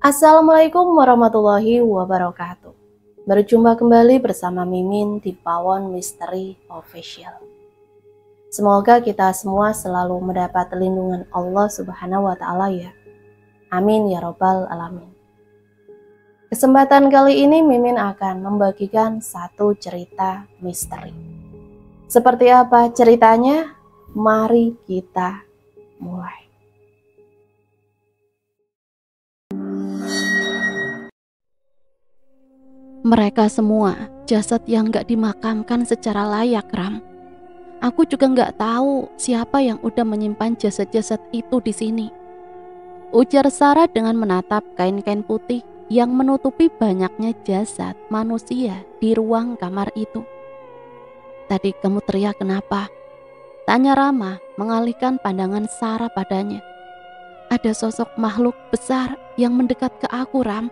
Assalamualaikum warahmatullahi wabarakatuh. Berjumpa kembali bersama Mimin di Pawon Misteri Official. Semoga kita semua selalu mendapat lindungan Allah Subhanahu wa Ta'ala ya. Amin ya Robbal Alamin. Kesempatan kali ini Mimin akan membagikan satu cerita misteri. Seperti apa ceritanya? Mari kita mulai. Mereka semua jasad yang gak dimakamkan secara layak, Ram. Aku juga gak tahu siapa yang udah menyimpan jasad-jasad itu di sini. Ujar Sarah dengan menatap kain-kain putih yang menutupi banyaknya jasad manusia di ruang kamar itu. Tadi kamu teriak kenapa? Tanya Rama mengalihkan pandangan Sarah padanya. Ada sosok makhluk besar yang mendekat ke aku, Ram.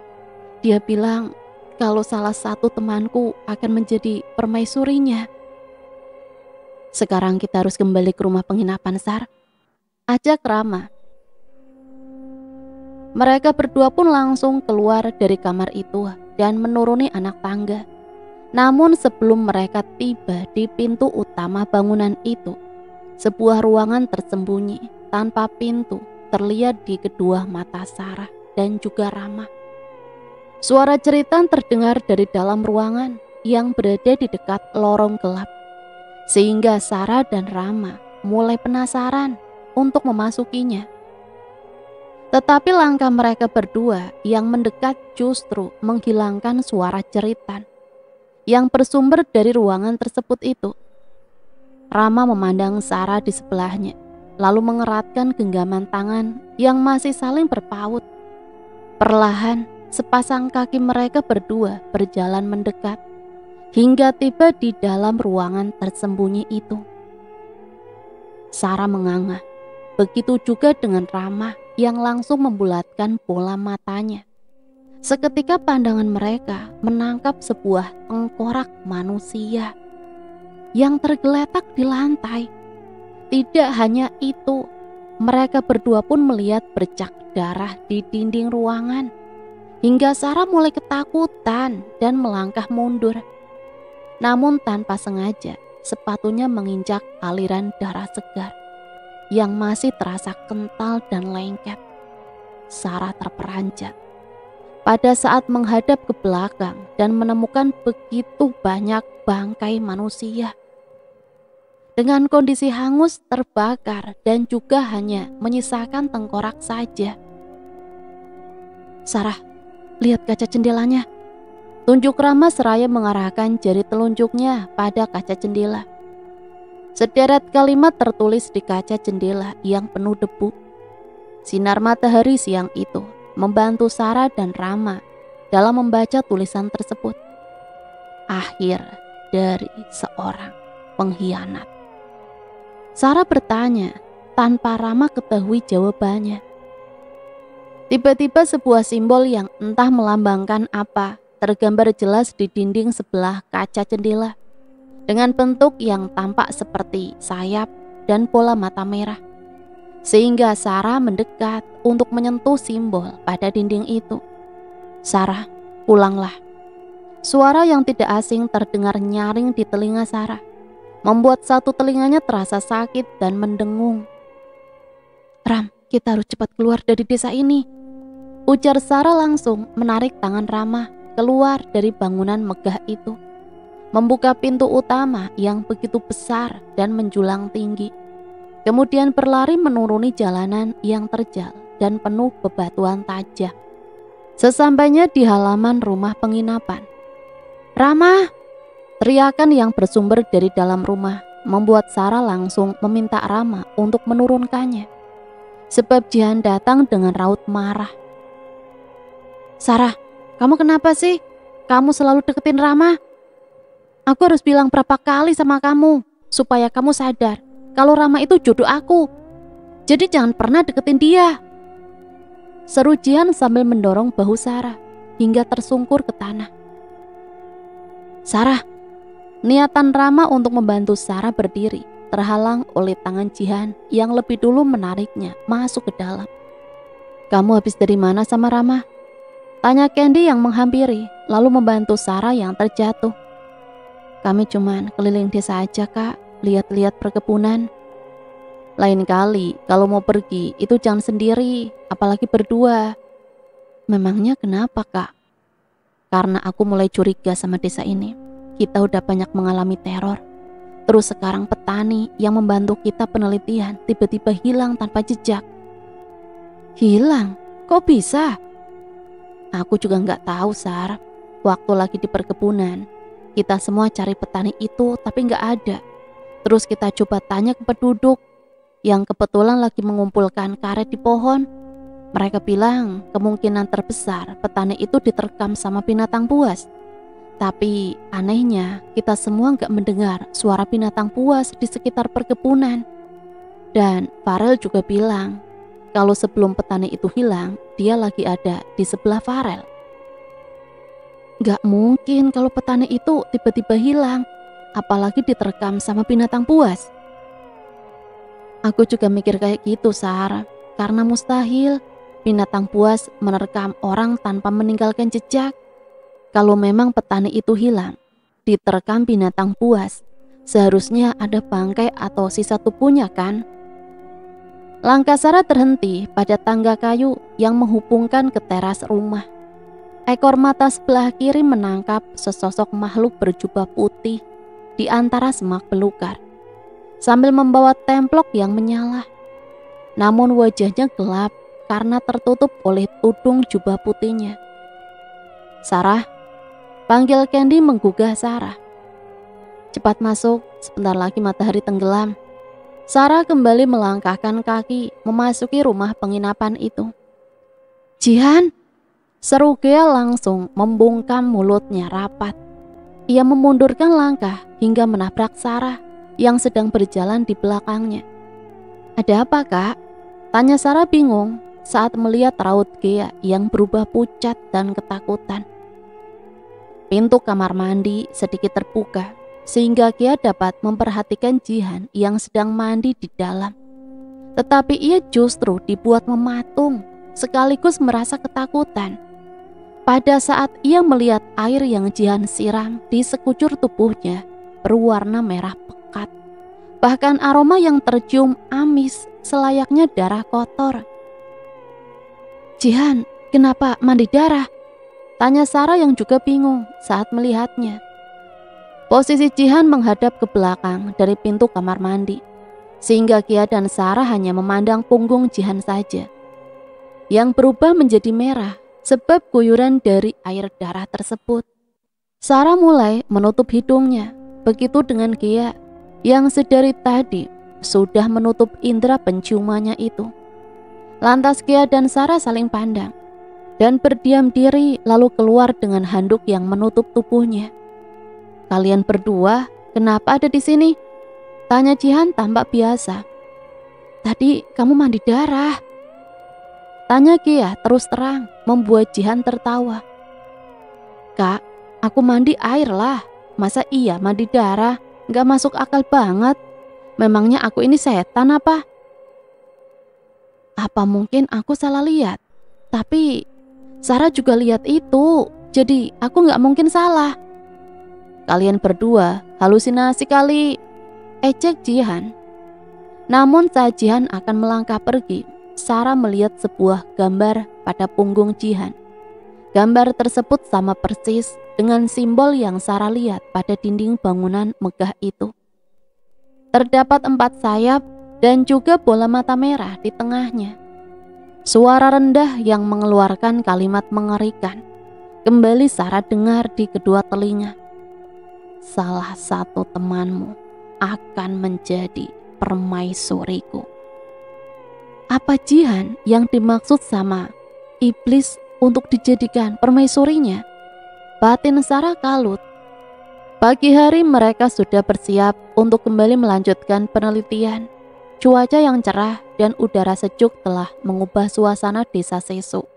Dia bilang kalau salah satu temanku akan menjadi permaisurinya. Sekarang kita harus kembali ke rumah penginapan, Sar. Ajak Rama. Mereka berdua pun langsung keluar dari kamar itu dan menuruni anak tangga. Namun sebelum mereka tiba di pintu utama bangunan itu, sebuah ruangan tersembunyi tanpa pintu terlihat di kedua mata Sarah dan juga Rama. Suara jeritan terdengar dari dalam ruangan yang berada di dekat lorong gelap, sehingga Sarah dan Rama mulai penasaran untuk memasukinya. Tetapi langkah mereka berdua yang mendekat justru menghilangkan suara jeritan yang bersumber dari ruangan tersebut itu. Rama memandang Sarah di sebelahnya, lalu mengeratkan genggaman tangan yang masih saling berpaut. Perlahan, sepasang kaki mereka berdua berjalan mendekat hingga tiba di dalam ruangan tersembunyi itu. Sarah menganga, begitu juga dengan Rama yang langsung membulatkan bola matanya. Seketika pandangan mereka menangkap sebuah tengkorak manusia yang tergeletak di lantai. Tidak hanya itu, mereka berdua pun melihat bercak darah di dinding ruangan. Hingga Sarah mulai ketakutan dan melangkah mundur. Namun tanpa sengaja, sepatunya menginjak aliran darah segar yang masih terasa kental dan lengket. Sarah terperanjat pada saat menghadap ke belakang dan menemukan begitu banyak bangkai manusia dengan kondisi hangus, terbakar, dan juga hanya menyisakan tengkorak saja. Sarah, lihat kaca jendelanya. Tunjuk Rama seraya mengarahkan jari telunjuknya pada kaca jendela. Sederet kalimat tertulis di kaca jendela yang penuh debu. Sinar matahari siang itu membantu Sarah dan Rama dalam membaca tulisan tersebut. Akhir dari seorang pengkhianat. Sarah bertanya tanpa Rama ketahui jawabannya. Tiba-tiba sebuah simbol yang entah melambangkan apa tergambar jelas di dinding sebelah kaca jendela dengan bentuk yang tampak seperti sayap dan bola mata merah. Sehingga Sarah mendekat untuk menyentuh simbol pada dinding itu. Sarah, pulanglah. Suara yang tidak asing terdengar nyaring di telinga Sarah, membuat satu telinganya terasa sakit dan mendengung. Ram, kita harus cepat keluar dari desa ini. Ujar Sarah langsung menarik tangan Rama keluar dari bangunan megah itu, membuka pintu utama yang begitu besar dan menjulang tinggi. Kemudian berlari menuruni jalanan yang terjal dan penuh bebatuan tajam. Sesampainya di halaman rumah penginapan, Rama! Teriakan yang bersumber dari dalam rumah membuat Sarah langsung meminta Rama untuk menurunkannya, sebab Jihan datang dengan raut marah. Sarah, kamu kenapa sih? Kamu selalu deketin Rama. Aku harus bilang berapa kali sama kamu supaya kamu sadar kalau Rama itu jodoh aku. Jadi jangan pernah deketin dia. Seru Jihan sambil mendorong bahu Sarah hingga tersungkur ke tanah. Sarah, niatan Rama untuk membantu Sarah berdiri terhalang oleh tangan Jihan yang lebih dulu menariknya masuk ke dalam. Kamu habis dari mana sama Rama? Tanya Candy yang menghampiri, lalu membantu Sarah yang terjatuh. Kami cuman keliling desa aja kak, lihat-lihat perkebunan. Lain kali kalau mau pergi itu jangan sendiri, apalagi berdua. Memangnya kenapa kak? Karena aku mulai curiga sama desa ini. Kita udah banyak mengalami teror. Terus sekarang petani yang membantu kita penelitian tiba-tiba hilang tanpa jejak. Hilang? Kok bisa? Aku juga nggak tahu, Sar. Waktu lagi di perkebunan, kita semua cari petani itu tapi nggak ada. Terus kita coba tanya ke penduduk yang kebetulan lagi mengumpulkan karet di pohon. Mereka bilang kemungkinan terbesar petani itu diterkam sama binatang buas. Tapi anehnya kita semua nggak mendengar suara binatang buas di sekitar perkebunan. Dan Farel juga bilang kalau sebelum petani itu hilang, dia lagi ada di sebelah Farel. Gak mungkin kalau petani itu tiba-tiba hilang, apalagi diterkam sama binatang buas. Aku juga mikir kayak gitu, Sar. Karena mustahil binatang buas menerkam orang tanpa meninggalkan jejak. Kalau memang petani itu hilang, diterkam binatang buas, seharusnya ada bangkai atau sisa tubuhnya kan? Langkah Sarah terhenti pada tangga kayu yang menghubungkan ke teras rumah. Ekor mata sebelah kiri menangkap sesosok makhluk berjubah putih di antara semak belukar, sambil membawa templok yang menyala. Namun wajahnya gelap karena tertutup oleh tudung jubah putihnya. Sarah, panggil Candy menggugah Sarah. Cepat masuk, sebentar lagi matahari tenggelam. Sarah kembali melangkahkan kaki memasuki rumah penginapan itu. Jihan, seru Gea langsung membungkam mulutnya rapat. Ia memundurkan langkah hingga menabrak Sarah yang sedang berjalan di belakangnya. Ada apa kak? Tanya Sarah bingung saat melihat raut Gea yang berubah pucat dan ketakutan. Pintu kamar mandi sedikit terbuka, sehingga Gea dapat memperhatikan Jihan yang sedang mandi di dalam. Tetapi ia justru dibuat mematung, sekaligus merasa ketakutan. Pada saat ia melihat air yang Jihan siram di sekujur tubuhnya berwarna merah pekat. Bahkan aroma yang tercium amis selayaknya darah kotor. Jihan, kenapa mandi darah? Tanya Sarah yang juga bingung saat melihatnya. Posisi Jihan menghadap ke belakang dari pintu kamar mandi, sehingga Gea dan Sarah hanya memandang punggung Jihan saja, yang berubah menjadi merah sebab guyuran dari air darah tersebut. Sarah mulai menutup hidungnya, begitu dengan Gea yang sedari tadi sudah menutup indera penciumannya itu. Lantas Gea dan Sarah saling pandang, dan berdiam diri lalu keluar dengan handuk yang menutup tubuhnya. Kalian berdua, kenapa ada di sini? Tanya Jihan tampak biasa. Tadi kamu mandi darah. Tanya Gea terus terang, membuat Jihan tertawa. Kak, aku mandi air lah. Masa iya mandi darah? Gak masuk akal banget. Memangnya aku ini setan apa? Apa mungkin aku salah lihat? Tapi Sarah juga lihat itu, jadi aku gak mungkin salah. Kalian berdua halusinasi kali, ejek Jihan. Namun saat Jihan akan melangkah pergi, Sarah melihat sebuah gambar pada punggung Jihan. Gambar tersebut sama persis dengan simbol yang Sarah lihat pada dinding bangunan megah itu. Terdapat 4 sayap dan juga bola mata merah di tengahnya. Suara rendah yang mengeluarkan kalimat mengerikan kembali Sarah dengar di kedua telinga. Salah satu temanmu akan menjadi permaisuriku. Apa Jihan yang dimaksud sama iblis untuk dijadikan permaisurinya? Batin Sarah kalut. Pagi hari mereka sudah bersiap untuk kembali melanjutkan penelitian. Cuaca yang cerah dan udara sejuk telah mengubah suasana desa Sesu,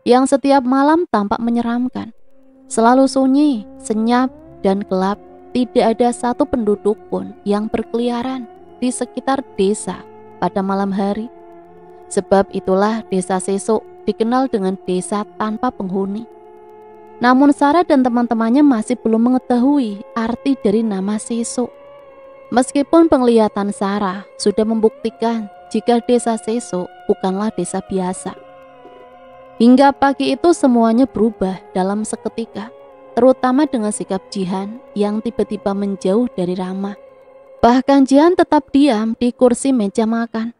yang setiap malam tampak menyeramkan. Selalu sunyi, senyap, dan gelap. Tidak ada satu penduduk pun yang berkeliaran di sekitar desa pada malam hari. Sebab itulah desa Sesu dikenal dengan desa tanpa penghuni. Namun Sarah dan teman-temannya masih belum mengetahui arti dari nama Seso. Meskipun penglihatan Sarah sudah membuktikan jika desa Seso bukanlah desa biasa. Hingga pagi itu semuanya berubah dalam seketika, terutama dengan sikap Jihan yang tiba-tiba menjauh dari Rama. Bahkan Jihan tetap diam di kursi meja makan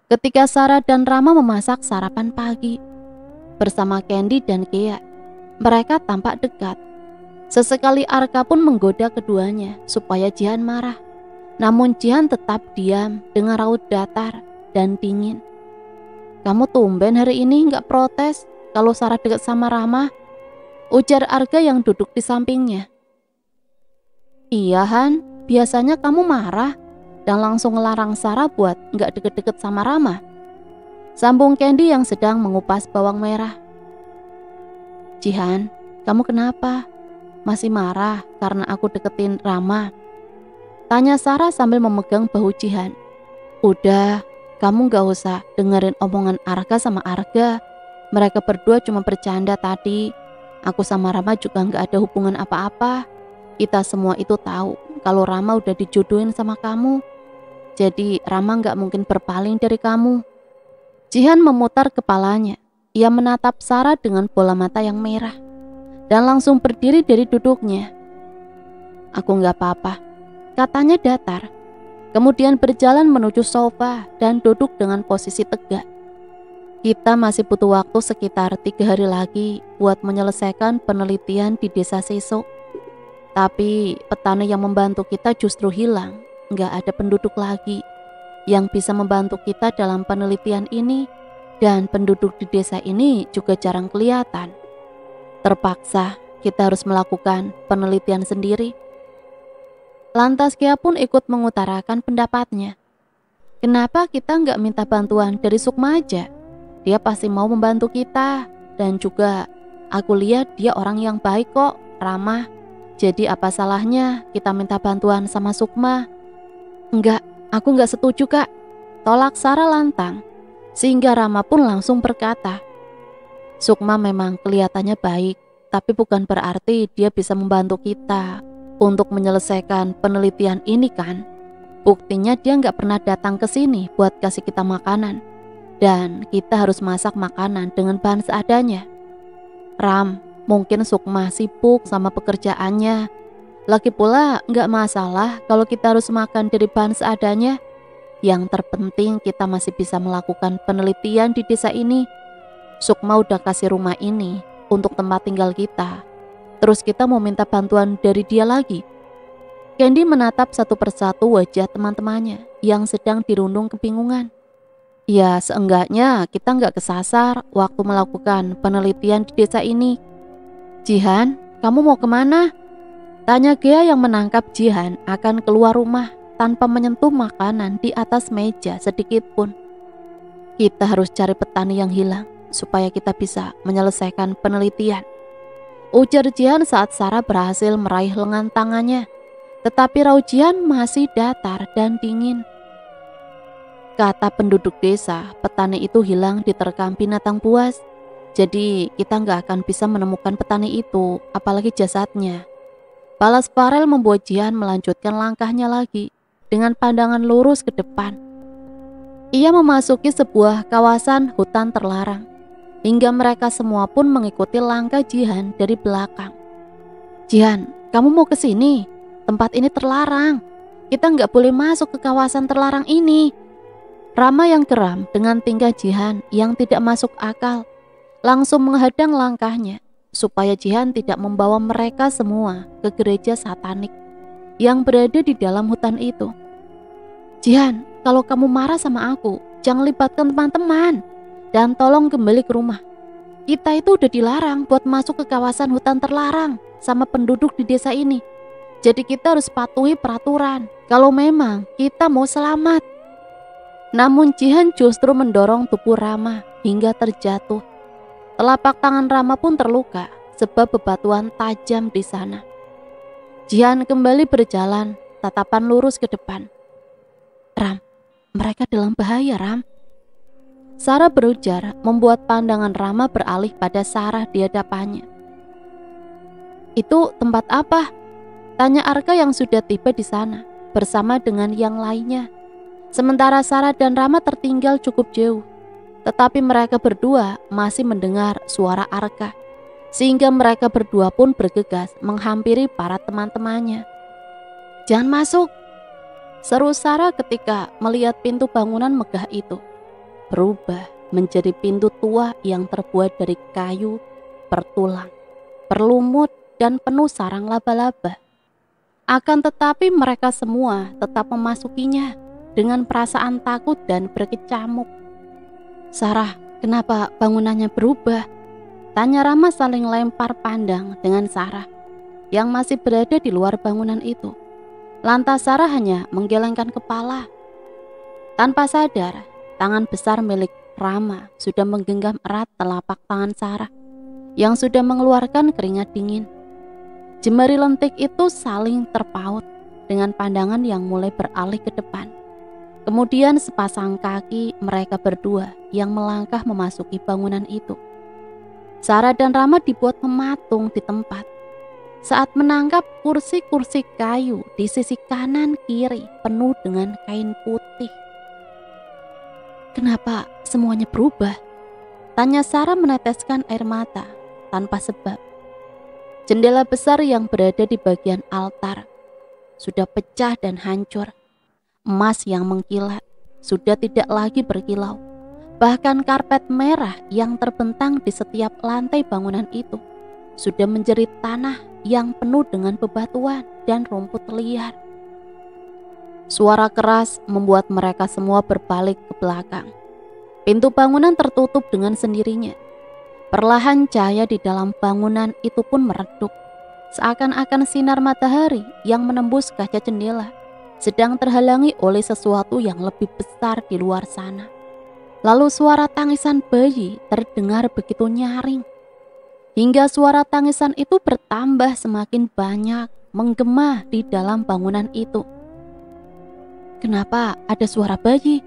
ketika Sarah dan Rama memasak sarapan pagi. Bersama Candy dan Kea, mereka tampak dekat. Sesekali Arka pun menggoda keduanya supaya Jihan marah. Namun Jihan tetap diam dengan raut datar dan dingin. "Kamu tumben hari ini nggak protes kalau Sarah dekat sama Rama?" ujar Arga yang duduk di sampingnya. "Iya Han, biasanya kamu marah dan langsung ngelarang Sarah buat nggak deket-deket sama Rama," sambung Candy yang sedang mengupas bawang merah. "Jihan, kamu kenapa? Masih marah karena aku deketin Rama?" tanya Sarah sambil memegang bahu Jihan. "Udah, kamu gak usah dengerin omongan Arga sama Arga. Mereka berdua cuma bercanda tadi. Aku sama Rama juga gak ada hubungan apa-apa. Kita semua itu tahu kalau Rama udah dijodohin sama kamu. Jadi Rama gak mungkin berpaling dari kamu." Jihan memutar kepalanya. Ia menatap Sarah dengan bola mata yang merah dan langsung berdiri dari duduknya. "Aku gak apa-apa," katanya datar. Kemudian berjalan menuju sofa dan duduk dengan posisi tegak. "Kita masih butuh waktu sekitar 3 hari lagi buat menyelesaikan penelitian di desa Seso. Tapi petani yang membantu kita justru hilang, gak ada penduduk lagi yang bisa membantu kita dalam penelitian ini. Dan penduduk di desa ini juga jarang kelihatan. Terpaksa kita harus melakukan penelitian sendiri." Lantas Kea pun ikut mengutarakan pendapatnya. "Kenapa kita nggak minta bantuan dari Sukma aja? Dia pasti mau membantu kita. Dan juga aku lihat dia orang yang baik kok, ramah. Jadi apa salahnya kita minta bantuan sama Sukma?" "Enggak, aku nggak setuju Kak," tolak Sarah lantang. Sehingga Rama pun langsung berkata, "Sukma memang kelihatannya baik, tapi bukan berarti dia bisa membantu kita untuk menyelesaikan penelitian ini kan. Buktinya dia nggak pernah datang ke sini buat kasih kita makanan. Dan kita harus masak makanan dengan bahan seadanya. Ram, mungkin Sukma sibuk sama pekerjaannya. Lagi pula nggak masalah kalau kita harus makan dari bahan seadanya. Yang terpenting kita masih bisa melakukan penelitian di desa ini. Sukma udah kasih rumah ini untuk tempat tinggal kita. Terus kita mau minta bantuan dari dia lagi?" Candy menatap satu persatu wajah teman-temannya yang sedang dirundung kebingungan. "Ya seenggaknya kita nggak kesasar waktu melakukan penelitian di desa ini." "Jihan, kamu mau kemana?" tanya Gea yang menangkap Jihan akan keluar rumah tanpa menyentuh makanan di atas meja sedikit pun. "Kita harus cari petani yang hilang supaya kita bisa menyelesaikan penelitian," ujar Jihan saat Sarah berhasil meraih lengan tangannya. Tetapi raut Jihan masih datar dan dingin. "Kata penduduk desa, petani itu hilang diterkam binatang buas. Jadi kita nggak akan bisa menemukan petani itu, apalagi jasadnya," balas Farel membuat Jihan melanjutkan langkahnya lagi dengan pandangan lurus ke depan. Ia memasuki sebuah kawasan hutan terlarang, hingga mereka semua pun mengikuti langkah Jihan dari belakang. "Jihan, kamu mau ke sini? Tempat ini terlarang. Kita nggak boleh masuk ke kawasan terlarang ini." Rama yang geram dengan tingkah Jihan yang tidak masuk akal langsung menghadang langkahnya supaya Jihan tidak membawa mereka semua ke gereja satanik yang berada di dalam hutan itu. "Jihan, kalau kamu marah sama aku, jangan libatkan teman-teman dan tolong kembali ke rumah. Kita itu udah dilarang buat masuk ke kawasan hutan terlarang sama penduduk di desa ini. Jadi kita harus patuhi peraturan kalau memang kita mau selamat." Namun Jihan justru mendorong tubuh Rama hingga terjatuh. Telapak tangan Rama pun terluka sebab bebatuan tajam di sana. Jihan kembali berjalan, tatapan lurus ke depan. "Ram, mereka dalam bahaya, Ram." Sarah berujar membuat pandangan Rama beralih pada Sarah di hadapannya. "Itu tempat apa?" tanya Arka yang sudah tiba di sana bersama dengan yang lainnya. Sementara Sarah dan Rama tertinggal cukup jauh, tetapi mereka berdua masih mendengar suara Arka, sehingga mereka berdua pun bergegas menghampiri para teman-temannya. "Jangan masuk!" seru Sarah ketika melihat pintu bangunan megah itu berubah menjadi pintu tua yang terbuat dari kayu bertulang, berlumut, dan penuh sarang laba-laba. Akan tetapi mereka semua tetap memasukinya dengan perasaan takut dan berkecamuk. "Sarah, kenapa bangunannya berubah?" tanya Rama saling lempar pandang dengan Sarah yang masih berada di luar bangunan itu. Lantas Sarah hanya menggelengkan kepala. Tanpa sadar, tangan besar milik Rama sudah menggenggam erat telapak tangan Sarah yang sudah mengeluarkan keringat dingin. Jemari lentik itu saling terpaut dengan pandangan yang mulai beralih ke depan. Kemudian sepasang kaki mereka berdua yang melangkah memasuki bangunan itu. Sarah dan Rama dibuat mematung di tempat saat menangkap kursi-kursi kayu di sisi kanan kiri penuh dengan kain putih. "Kenapa semuanya berubah?" tanya Sarah meneteskan air mata tanpa sebab. Jendela besar yang berada di bagian altar sudah pecah dan hancur. Emas yang mengkilat sudah tidak lagi berkilau. Bahkan karpet merah yang terbentang di setiap lantai bangunan itu sudah menjerit tanah yang penuh dengan bebatuan dan rumput liar. Suara keras membuat mereka semua berbalik ke belakang. Pintu bangunan tertutup dengan sendirinya. Perlahan cahaya di dalam bangunan itu pun meredup, seakan-akan sinar matahari yang menembus kaca jendela sedang terhalangi oleh sesuatu yang lebih besar di luar sana. Lalu suara tangisan bayi terdengar begitu nyaring, hingga suara tangisan itu bertambah semakin banyak, menggema di dalam bangunan itu. "Kenapa ada suara bayi?"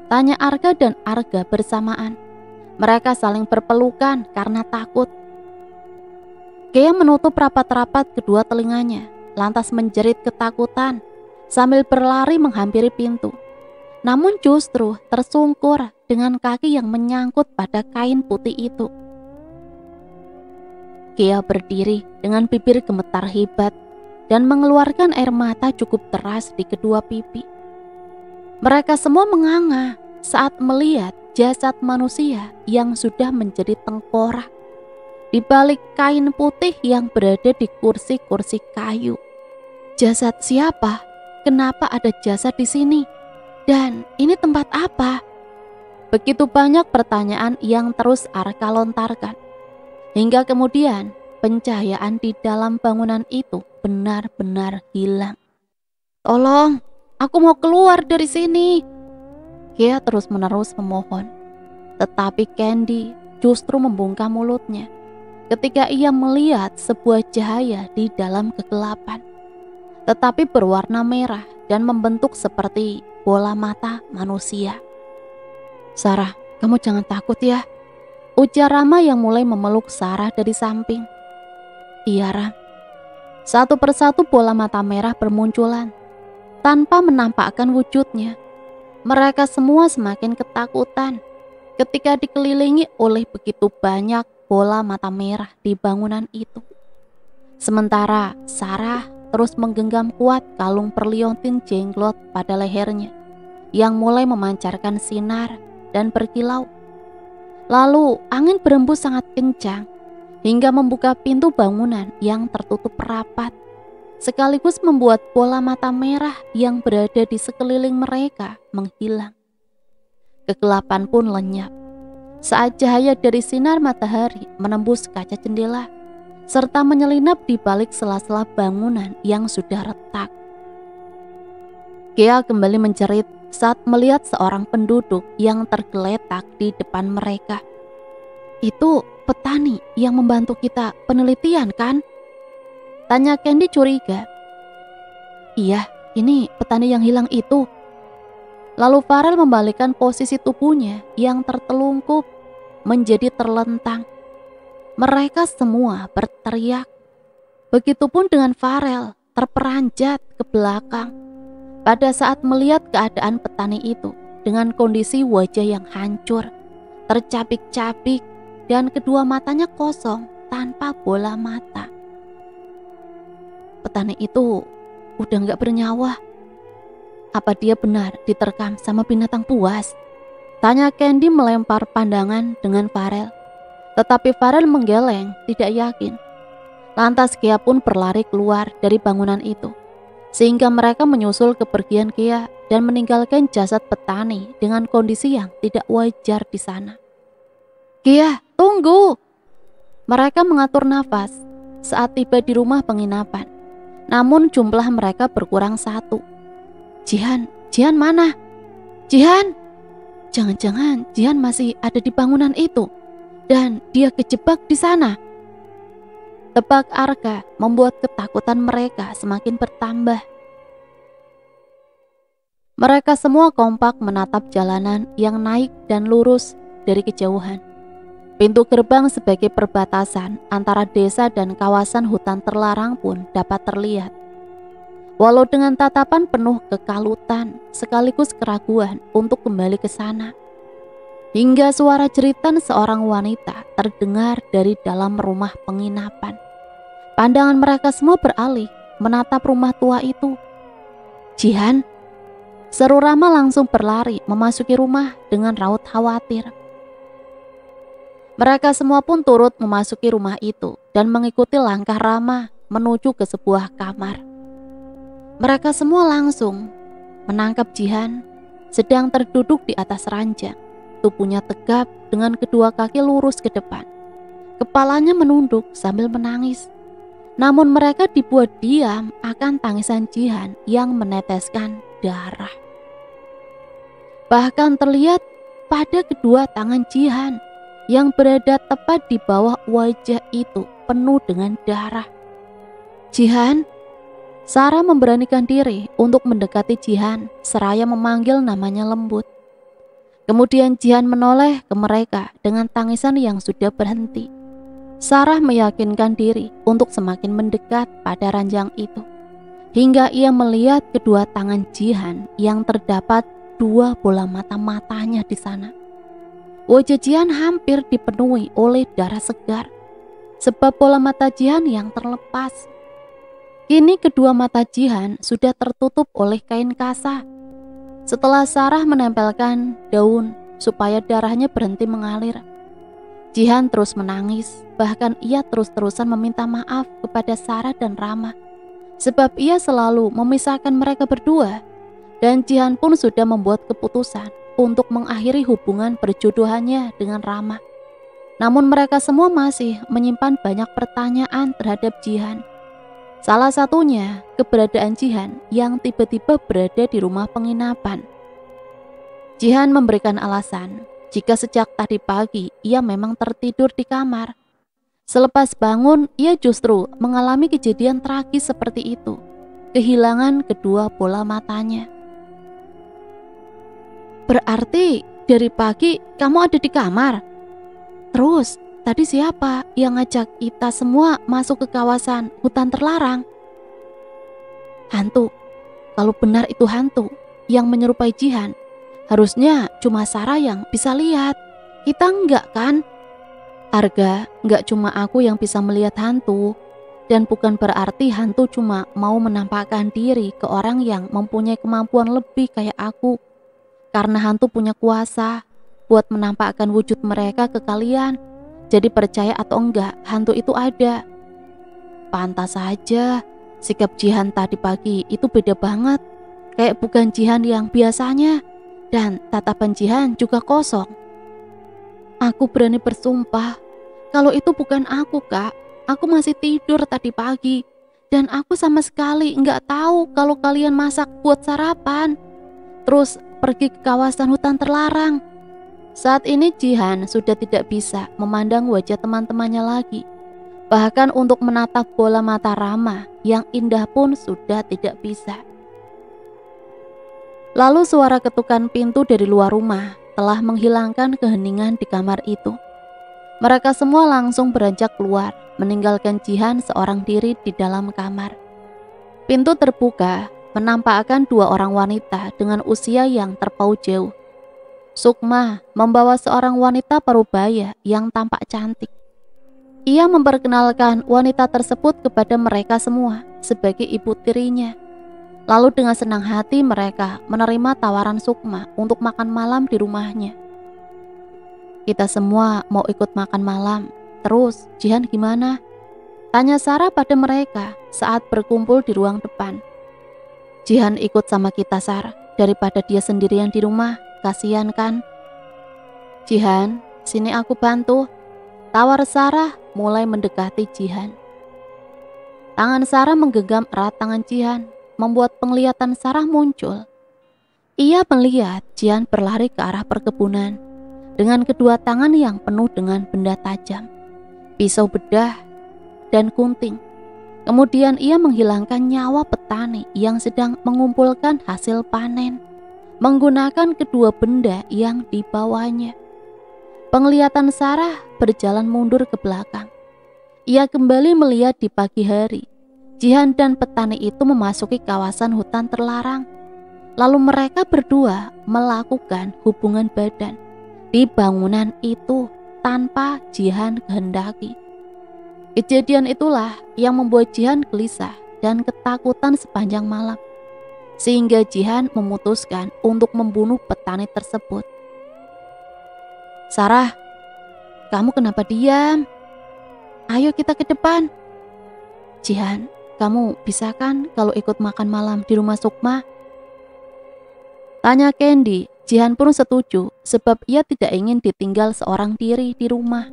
tanya Arga dan Arga bersamaan. Mereka saling berpelukan karena takut. Gea menutup rapat-rapat kedua telinganya, lantas menjerit ketakutan sambil berlari menghampiri pintu. Namun justru tersungkur dengan kaki yang menyangkut pada kain putih itu. Gea berdiri dengan bibir gemetar hebat dan mengeluarkan air mata cukup deras di kedua pipi. Mereka semua menganga saat melihat jasad manusia yang sudah menjadi tengkorak di balik kain putih yang berada di kursi-kursi kayu. Jasad siapa? Kenapa ada jasad di sini? Dan ini tempat apa? Begitu banyak pertanyaan yang terus Arka lontarkan, hingga kemudian pencahayaan di dalam bangunan itu benar-benar hilang. "Tolong, aku mau keluar dari sini!" Gea terus-menerus memohon, tetapi Candy justru membungkam mulutnya ketika ia melihat sebuah cahaya di dalam kegelapan, tetapi berwarna merah dan membentuk seperti bola mata manusia. "Sarah, kamu jangan takut ya," ujar Rama yang mulai memeluk Sarah dari samping. "Iya, Ram." Satu persatu bola mata merah bermunculan tanpa menampakkan wujudnya. Mereka semua semakin ketakutan ketika dikelilingi oleh begitu banyak bola mata merah di bangunan itu. Sementara Sarah terus menggenggam kuat kalung perliontin jenglot pada lehernya yang mulai memancarkan sinar dan berkilau. Lalu angin berembus sangat kencang hingga membuka pintu bangunan yang tertutup rapat, sekaligus membuat bola mata merah yang berada di sekeliling mereka menghilang. Kegelapan pun lenyap saat cahaya dari sinar matahari menembus kaca jendela serta menyelinap di balik sela-sela bangunan yang sudah retak. Gea kembali menjerit saat melihat seorang penduduk yang tergeletak di depan mereka. "Itu petani yang membantu kita penelitian, kan?" tanya Candy curiga. "Iya, ini petani yang hilang itu." Lalu Farel membalikkan posisi tubuhnya yang tertelungkup menjadi terlentang. Mereka semua berteriak. Begitupun dengan Farel, terperanjat ke belakang pada saat melihat keadaan petani itu dengan kondisi wajah yang hancur, tercapik-capik, dan kedua matanya kosong tanpa bola mata. Petani itu udah gak bernyawa. Apa dia benar diterkam sama binatang buas? Tanya Candy melempar pandangan dengan Farel. Tetapi Farel menggeleng, tidak yakin. Lantas Kia pun berlari keluar dari bangunan itu, sehingga mereka menyusul kepergian Kia dan meninggalkan jasad petani dengan kondisi yang tidak wajar di sana. "Kia, tunggu!" Mereka mengatur nafas saat tiba di rumah penginapan. Namun jumlah mereka berkurang satu. Jihan mana? Jihan? Jangan-jangan Jihan masih ada di bangunan itu dan dia kejebak di sana. Tebak Arka membuat ketakutan mereka semakin bertambah. Mereka semua kompak menatap jalanan yang naik dan lurus dari kejauhan. Pintu gerbang sebagai perbatasan antara desa dan kawasan hutan terlarang pun dapat terlihat. Walau dengan tatapan penuh kekalutan sekaligus keraguan untuk kembali ke sana. Hingga suara jeritan seorang wanita terdengar dari dalam rumah penginapan. Pandangan mereka semua beralih menatap rumah tua itu. "Jihan!" Seru Rama langsung berlari memasuki rumah dengan raut khawatir. Mereka semua pun turut memasuki rumah itu dan mengikuti langkah Rama menuju ke sebuah kamar. Mereka semua langsung menangkap Jihan sedang terduduk di atas ranjang. Tubuhnya tegap dengan kedua kaki lurus ke depan. Kepalanya menunduk sambil menangis. Namun mereka dibuat diam akan tangisan Jihan yang meneteskan darah. Bahkan terlihat pada kedua tangan Jihan yang berada tepat di bawah wajah itu penuh dengan darah. "Jihan!" Sarah memberanikan diri untuk mendekati Jihan seraya memanggil namanya lembut. Kemudian Jihan menoleh ke mereka dengan tangisan yang sudah berhenti. Sarah meyakinkan diri untuk semakin mendekat pada ranjang itu, hingga ia melihat kedua tangan Jihan yang terdapat dua bola mata-matanya di sana. Wajah Jihan hampir dipenuhi oleh darah segar, sebab bola mata Jihan yang terlepas. Kini kedua mata Jihan sudah tertutup oleh kain kasa. Setelah Sarah menempelkan daun supaya darahnya berhenti mengalir, Jihan terus menangis. Bahkan ia terus-terusan meminta maaf kepada Sarah dan Rama, sebab ia selalu memisahkan mereka berdua. Dan Jihan pun sudah membuat keputusan untuk mengakhiri hubungan perjodohannya dengan Rama. Namun mereka semua masih menyimpan banyak pertanyaan terhadap Jihan. Salah satunya keberadaan Jihan yang tiba-tiba berada di rumah penginapan. Jihan memberikan alasan jika sejak tadi pagi ia memang tertidur di kamar. Selepas bangun, ia justru mengalami kejadian tragis seperti itu, kehilangan kedua bola matanya. "Berarti dari pagi kamu ada di kamar? Terus tadi siapa yang ngajak kita semua masuk ke kawasan hutan terlarang?" "Hantu. Kalau benar itu hantu yang menyerupai Jihan, harusnya cuma Sarah yang bisa lihat. Kita enggak kan?" "Arga, enggak cuma aku yang bisa melihat hantu. Dan bukan berarti hantu cuma mau menampakkan diri ke orang yang mempunyai kemampuan lebih kayak aku. Karena hantu punya kuasa buat menampakkan wujud mereka ke kalian. Jadi percaya atau enggak, hantu itu ada." Pantas saja sikap Jihan tadi pagi itu beda banget. Kayak bukan Jihan yang biasanya. Dan tatapan Jihan juga kosong. "Aku berani bersumpah kalau itu bukan aku, Kak. Aku masih tidur tadi pagi. Dan aku sama sekali nggak tahu kalau kalian masak buat sarapan. Terus pergi ke kawasan hutan terlarang." Saat ini Jihan sudah tidak bisa memandang wajah teman-temannya lagi. Bahkan untuk menatap bola mata Rama yang indah pun sudah tidak bisa. Lalu suara ketukan pintu dari luar rumah telah menghilangkan keheningan di kamar itu. Mereka semua langsung beranjak keluar, meninggalkan Jihan seorang diri di dalam kamar. Pintu terbuka, menampakkan dua orang wanita dengan usia yang terpaut jauh. Sukma membawa seorang wanita parubaya yang tampak cantik. Ia memperkenalkan wanita tersebut kepada mereka semua sebagai ibu tirinya. Lalu dengan senang hati mereka menerima tawaran Sukma untuk makan malam di rumahnya. Kita semua mau ikut makan malam. Terus Jihan gimana? Tanya Sarah pada mereka saat berkumpul di ruang depan. Jihan ikut sama kita, Sarah, daripada dia sendirian di rumah. Kasihan kan? Jihan, sini aku bantu. Tawar Sarah mulai mendekati Jihan. Tangan Sarah menggenggam erat tangan Jihan, membuat penglihatan Sarah muncul. Ia melihat Jihan berlari ke arah perkebunan dengan kedua tangan yang penuh dengan benda tajam, pisau bedah, dan gunting. Kemudian ia menghilangkan nyawa petani yang sedang mengumpulkan hasil panen menggunakan kedua benda yang dibawanya. Penglihatan Sarah berjalan mundur ke belakang. Ia kembali melihat di pagi hari, Jihan dan petani itu memasuki kawasan hutan terlarang. Lalu mereka berdua melakukan hubungan badan di bangunan itu tanpa Jihan kehendaki. Kejadian itulah yang membuat Jihan gelisah dan ketakutan sepanjang malam, sehingga Jihan memutuskan untuk membunuh petani tersebut. Sarah, kamu kenapa diam? Ayo kita ke depan. Jihan, kamu bisa kan kalau ikut makan malam di rumah Sukma? Tanya Candy. Jihan pun setuju sebab ia tidak ingin ditinggal seorang diri di rumah.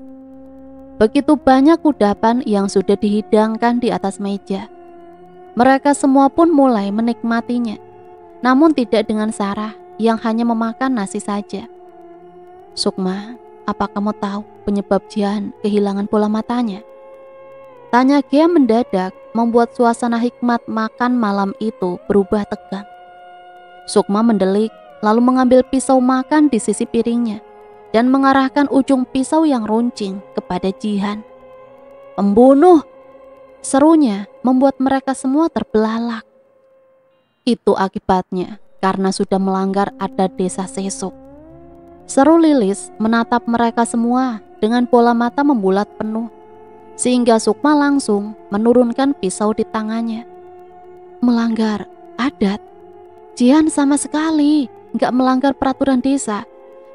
Begitu banyak kudapan yang sudah dihidangkan di atas meja. Mereka semua pun mulai menikmatinya, namun tidak dengan Sarah yang hanya memakan nasi saja. Sukma, apa kamu tahu penyebab Jihan kehilangan bola matanya? Tanya Gia mendadak, membuat suasana hikmat makan malam itu berubah tegang. Sukma mendelik, lalu mengambil pisau makan di sisi piringnya dan mengarahkan ujung pisau yang runcing kepada Jihan. Pembunuh! Serunya membuat mereka semua terbelalak. Itu akibatnya karena sudah melanggar adat desa Sesok. Seru Lilis menatap mereka semua dengan bola mata membulat penuh, sehingga Sukma langsung menurunkan pisau di tangannya. Melanggar adat? Jihan sama sekali nggak melanggar peraturan desa,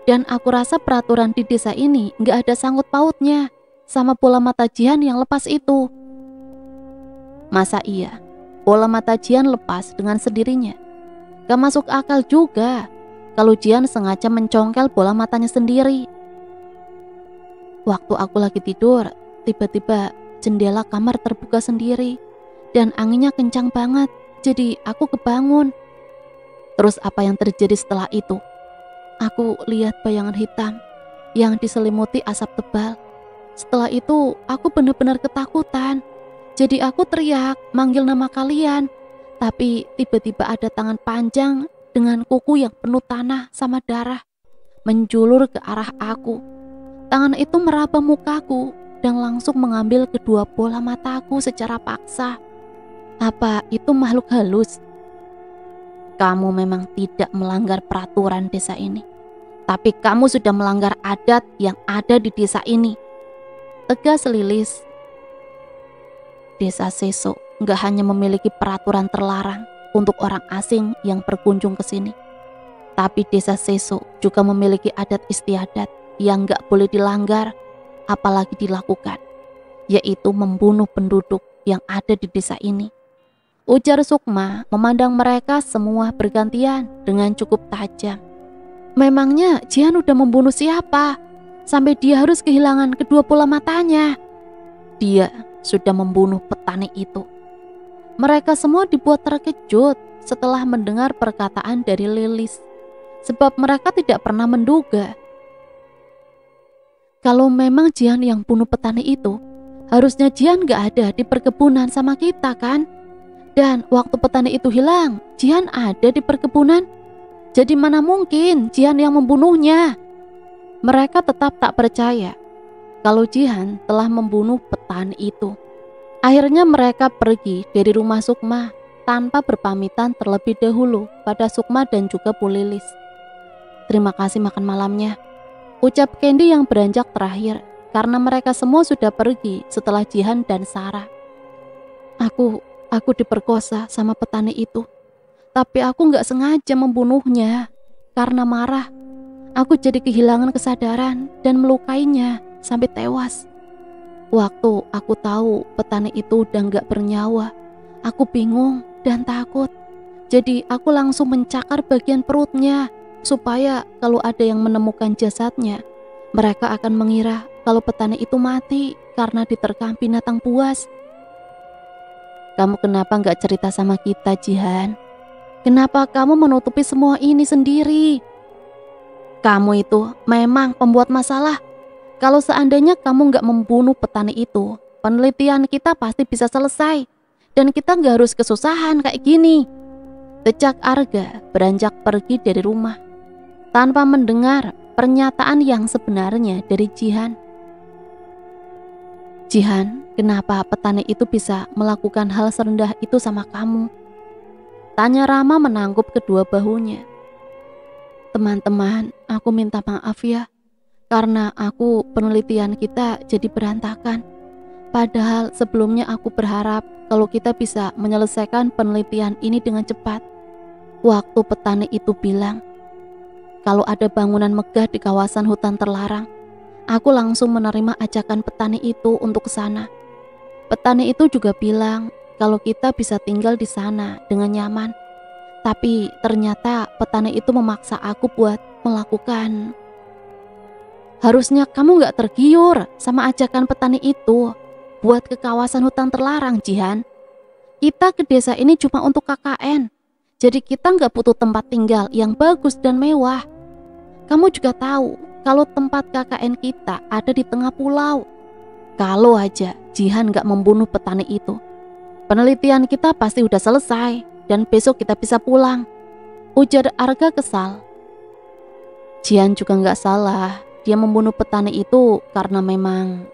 dan aku rasa peraturan di desa ini nggak ada sangkut pautnya sama bola mata Jihan yang lepas itu. Masa iya bola mata Jihan lepas dengan sendirinya? Gak masuk akal juga kalau Jihan sengaja mencongkel bola matanya sendiri. Waktu aku lagi tidur, tiba-tiba jendela kamar terbuka sendiri dan anginnya kencang banget, jadi aku kebangun. Terus apa yang terjadi setelah itu? Aku lihat bayangan hitam yang diselimuti asap tebal. Setelah itu aku benar-benar ketakutan. Jadi aku teriak manggil nama kalian. Tapi tiba-tiba ada tangan panjang dengan kuku yang penuh tanah sama darah menjulur ke arah aku. Tangan itu meraba mukaku dan langsung mengambil kedua bola mataku secara paksa. Apa itu makhluk halus? Kamu memang tidak melanggar peraturan desa ini, tapi kamu sudah melanggar adat yang ada di desa ini, tegas Lilis. Desa Sesok nggak hanya memiliki peraturan terlarang untuk orang asing yang berkunjung ke sini, tapi desa Sesok juga memiliki adat istiadat yang nggak boleh dilanggar, apalagi dilakukan, yaitu membunuh penduduk yang ada di desa ini. Ujar Sukma memandang mereka semua bergantian dengan cukup tajam. Memangnya Jihan udah membunuh siapa sampai dia harus kehilangan kedua bola matanya? Dia sudah membunuh petani itu. Mereka semua dibuat terkejut setelah mendengar perkataan dari Lilis, sebab mereka tidak pernah menduga. Kalau memang Jihan yang bunuh petani itu, harusnya Jihan gak ada di perkebunan sama kita kan? Dan waktu petani itu hilang, Jihan ada di perkebunan. Jadi mana mungkin Jihan yang membunuhnya? Mereka tetap tak percaya kalau Jihan telah membunuh petani itu. Akhirnya mereka pergi dari rumah Sukma tanpa berpamitan terlebih dahulu pada Sukma dan juga Bu Lilis. Terima kasih makan malamnya, ucap Candy yang beranjak terakhir karena mereka semua sudah pergi setelah Jihan dan Sarah. Aku diperkosa sama petani itu. Tapi aku gak sengaja membunuhnya. Karena marah, aku jadi kehilangan kesadaran dan melukainya sampai tewas. Waktu aku tahu petani itu udah gak bernyawa, aku bingung dan takut. Jadi aku langsung mencakar bagian perutnya, supaya kalau ada yang menemukan jasadnya, mereka akan mengira kalau petani itu mati karena diterkam binatang buas. Kamu kenapa gak cerita sama kita, Jihan? Kenapa kamu menutupi semua ini sendiri? Kamu itu memang pembuat masalah. Kalau seandainya kamu gak membunuh petani itu, penelitian kita pasti bisa selesai. Dan kita gak harus kesusahan kayak gini. Decak Arga beranjak pergi dari rumah tanpa mendengar pernyataan yang sebenarnya dari Jihan. Jihan, kenapa petani itu bisa melakukan hal serendah itu sama kamu? Tanya Rama menangkup kedua bahunya. Teman-teman, aku minta maaf ya, karena penelitian kita jadi berantakan. Padahal sebelumnya aku berharap kalau kita bisa menyelesaikan penelitian ini dengan cepat. Waktu petani itu bilang, kalau ada bangunan megah di kawasan hutan terlarang, aku langsung menerima ajakan petani itu untuk ke sana. Petani itu juga bilang, kalau kita bisa tinggal di sana dengan nyaman. Tapi ternyata petani itu memaksa aku buat melakukan. Harusnya kamu gak tergiur sama ajakan petani itu buat ke kawasan hutan terlarang, Jihan. Kita ke desa ini cuma untuk KKN. Jadi kita gak butuh tempat tinggal yang bagus dan mewah. Kamu juga tahu kalau tempat KKN kita ada di tengah pulau. Kalau aja Jihan gak membunuh petani itu, penelitian kita pasti udah selesai dan besok kita bisa pulang, ujar Arga kesal. Jihan juga gak salah, dia membunuh petani itu karena memang...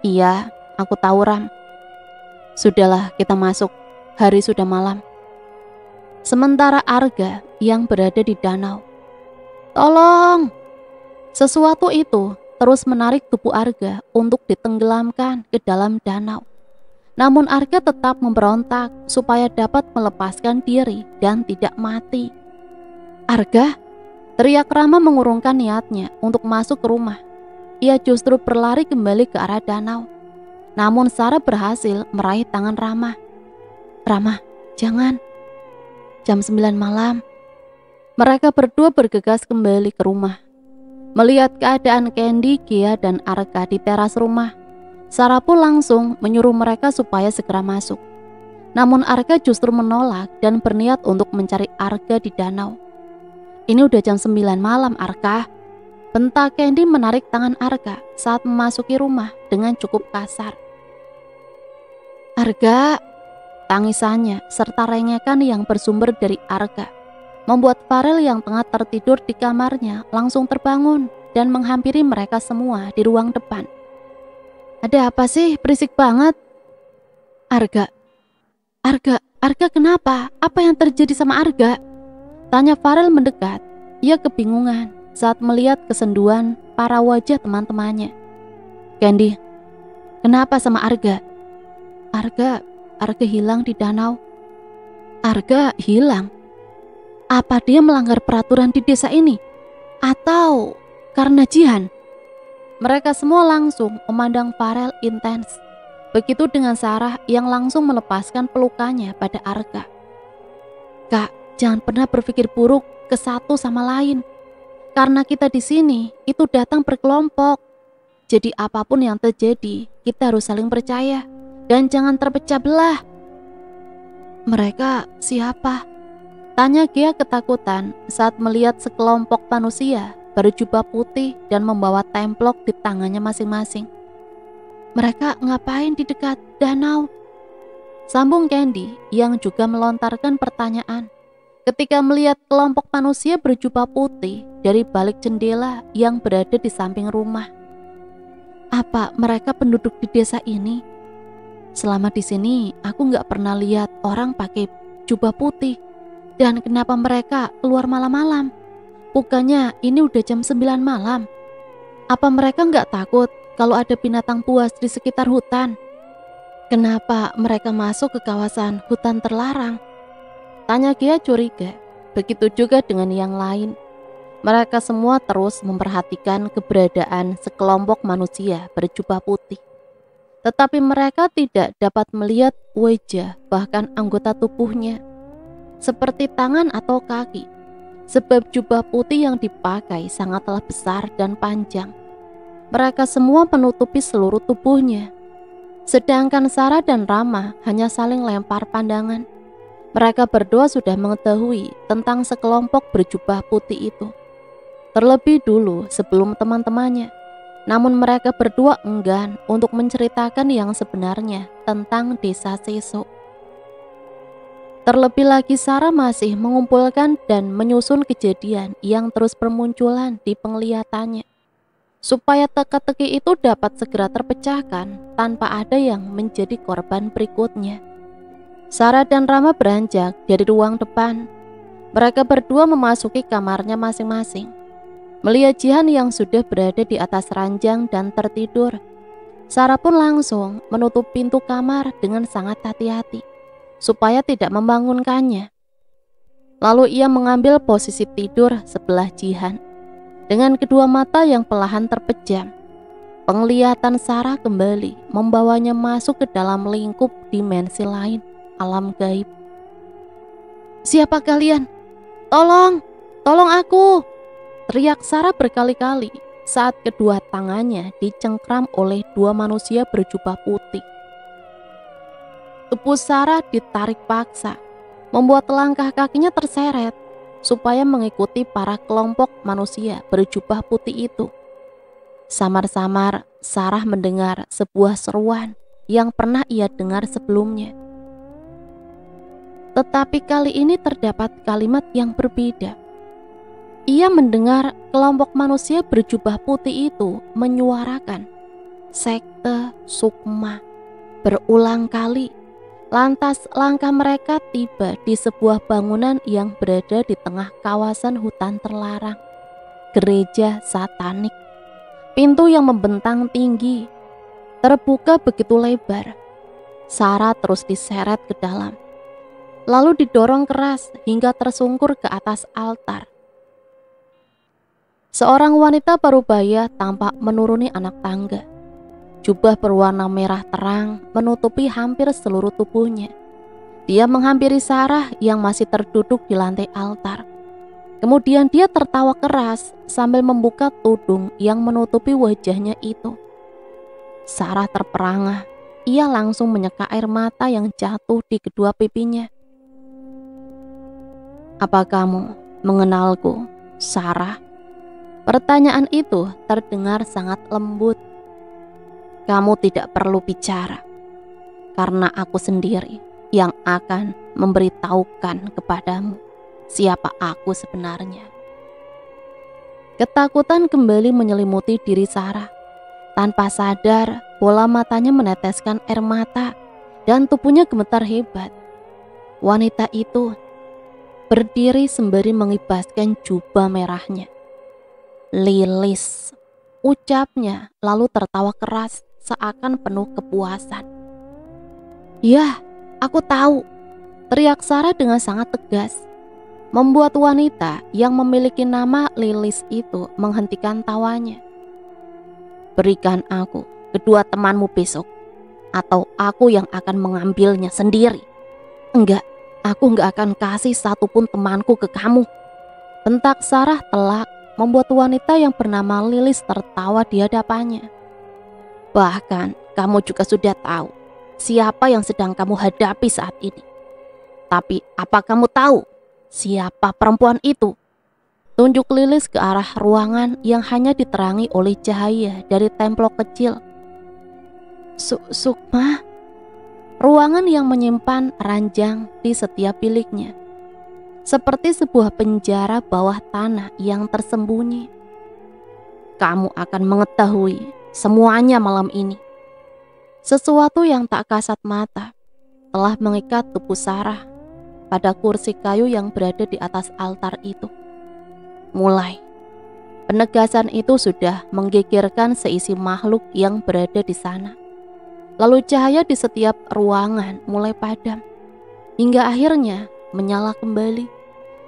Iya, aku tahu Ram. Sudahlah, kita masuk, hari sudah malam. Sementara Arga yang berada di danau, tolong! Sesuatu itu terus menarik tubuh Arga untuk ditenggelamkan ke dalam danau. Namun Arga tetap memberontak supaya dapat melepaskan diri dan tidak mati. Arga, teriak Rama mengurungkan niatnya untuk masuk ke rumah. Ia justru berlari kembali ke arah danau. Namun Sarah berhasil meraih tangan Rama. Rama, jangan. Jam 9 malam. Mereka berdua bergegas kembali ke rumah. Melihat keadaan Candy, Gia, dan Arga di teras rumah, Sarah pun langsung menyuruh mereka supaya segera masuk. Namun Arga justru menolak dan berniat untuk mencari Arga di danau. Ini udah jam 9 malam, Arga. Bentak Candy menarik tangan Arga saat memasuki rumah dengan cukup kasar. Arga, tangisannya serta rengekan yang bersumber dari Arga membuat Farel yang tengah tertidur di kamarnya langsung terbangun dan menghampiri mereka semua di ruang depan. Ada apa sih? Berisik banget. Arga kenapa? Apa yang terjadi sama Arga? Tanya Farel mendekat. Ia kebingungan saat melihat kesenduan para wajah teman-temannya. Candy, kenapa sama Arga? Arga hilang di danau. Arga hilang? Apa dia melanggar peraturan di desa ini? Atau karena Jihan? Mereka semua langsung memandang Farel intens. Begitu dengan Sarah yang langsung melepaskan pelukannya pada Arga. Kak, jangan pernah berpikir buruk ke satu sama lain. Karena kita di sini itu datang berkelompok. Jadi apapun yang terjadi, kita harus saling percaya dan jangan terpecah belah. Mereka siapa? Tanya Gia ketakutan saat melihat sekelompok manusia berjubah putih dan membawa templok di tangannya masing-masing. Mereka ngapain di dekat danau? Sambung Candy yang juga melontarkan pertanyaan ketika melihat kelompok manusia berjubah putih dari balik jendela yang berada di samping rumah. Apa mereka penduduk di desa ini? Selama di sini aku nggak pernah lihat orang pakai jubah putih. Dan kenapa mereka keluar malam-malam? Bukannya ini udah jam 9 malam? Apa mereka nggak takut kalau ada binatang buas di sekitar hutan? Kenapa mereka masuk ke kawasan hutan terlarang? Tanya Gia curiga. Begitu juga dengan yang lain. Mereka semua terus memperhatikan keberadaan sekelompok manusia berjubah putih. Tetapi mereka tidak dapat melihat wajah bahkan anggota tubuhnya, seperti tangan atau kaki, sebab jubah putih yang dipakai sangatlah besar dan panjang. Mereka semua menutupi seluruh tubuhnya. Sedangkan Sarah dan Rama hanya saling lempar pandangan. Mereka berdua sudah mengetahui tentang sekelompok berjubah putih itu terlebih dulu sebelum teman-temannya. Namun mereka berdua enggan untuk menceritakan yang sebenarnya tentang desa Seso. Terlebih lagi Sarah masih mengumpulkan dan menyusun kejadian yang terus bermunculan di penglihatannya, supaya teka-teki itu dapat segera terpecahkan tanpa ada yang menjadi korban berikutnya. Sarah dan Rama beranjak dari ruang depan. Mereka berdua memasuki kamarnya masing-masing. Melihat Jihan yang sudah berada di atas ranjang dan tertidur, Sarah pun langsung menutup pintu kamar dengan sangat hati-hati supaya tidak membangunkannya. Lalu ia mengambil posisi tidur sebelah Jihan. Dengan kedua mata yang perlahan terpejam, penglihatan Sarah kembali membawanya masuk ke dalam lingkup dimensi lain, alam gaib. "Siapa kalian? Tolong! Tolong aku!" teriak Sarah berkali-kali saat kedua tangannya dicengkram oleh dua manusia berjubah putih. Tubuh Sarah ditarik paksa, membuat langkah kakinya terseret supaya mengikuti para kelompok manusia berjubah putih itu. Samar-samar Sarah mendengar sebuah seruan yang pernah ia dengar sebelumnya. Tetapi kali ini terdapat kalimat yang berbeda. Ia mendengar kelompok manusia berjubah putih itu menyuarakan sekte Sukma berulang kali. Lantas langkah mereka tiba di sebuah bangunan yang berada di tengah kawasan hutan terlarang, gereja satanik. Pintu yang membentang tinggi terbuka begitu lebar. Sarah terus diseret ke dalam, lalu didorong keras hingga tersungkur ke atas altar. Seorang wanita parubaya tampak menuruni anak tangga. Jubah berwarna merah terang menutupi hampir seluruh tubuhnya. Dia menghampiri Sarah yang masih terduduk di lantai altar. Kemudian dia tertawa keras sambil membuka tudung yang menutupi wajahnya itu. Sarah terperangah. Ia langsung menyeka air mata yang jatuh di kedua pipinya. "Apa kamu mengenalku, Sarah?" Pertanyaan itu terdengar sangat lembut. "Kamu tidak perlu bicara, karena aku sendiri yang akan memberitahukan kepadamu siapa aku sebenarnya." Ketakutan kembali menyelimuti diri Sarah. Tanpa sadar, bola matanya meneteskan air mata dan tubuhnya gemetar hebat. Wanita itu berdiri sembari mengibaskan jubah merahnya. "Lilis," ucapnya, lalu tertawa keras seakan penuh kepuasan. "Ya, aku tahu," teriak Sarah dengan sangat tegas, membuat wanita yang memiliki nama Lilis itu menghentikan tawanya. "Berikan aku kedua temanmu besok, atau aku yang akan mengambilnya sendiri." "Enggak, aku enggak akan kasih satupun temanku ke kamu," bentak Sarah telak, membuat wanita yang bernama Lilis tertawa di hadapannya. "Bahkan kamu juga sudah tahu siapa yang sedang kamu hadapi saat ini. Tapi apa kamu tahu siapa perempuan itu?" Tunjuk Lilis ke arah ruangan yang hanya diterangi oleh cahaya dari templok kecil. Sukma, ruangan yang menyimpan ranjang di setiap biliknya. seperti sebuah penjara bawah tanah yang tersembunyi. Kamu akan mengetahui semuanya malam ini. Sesuatu yang tak kasat mata telah mengikat tubuh Sarah pada kursi kayu yang berada di atas altar itu. Mulai, penegasan itu sudah menggigirkan seisi makhluk yang berada di sana. Lalu cahaya di setiap ruangan mulai padam, hingga akhirnya menyala kembali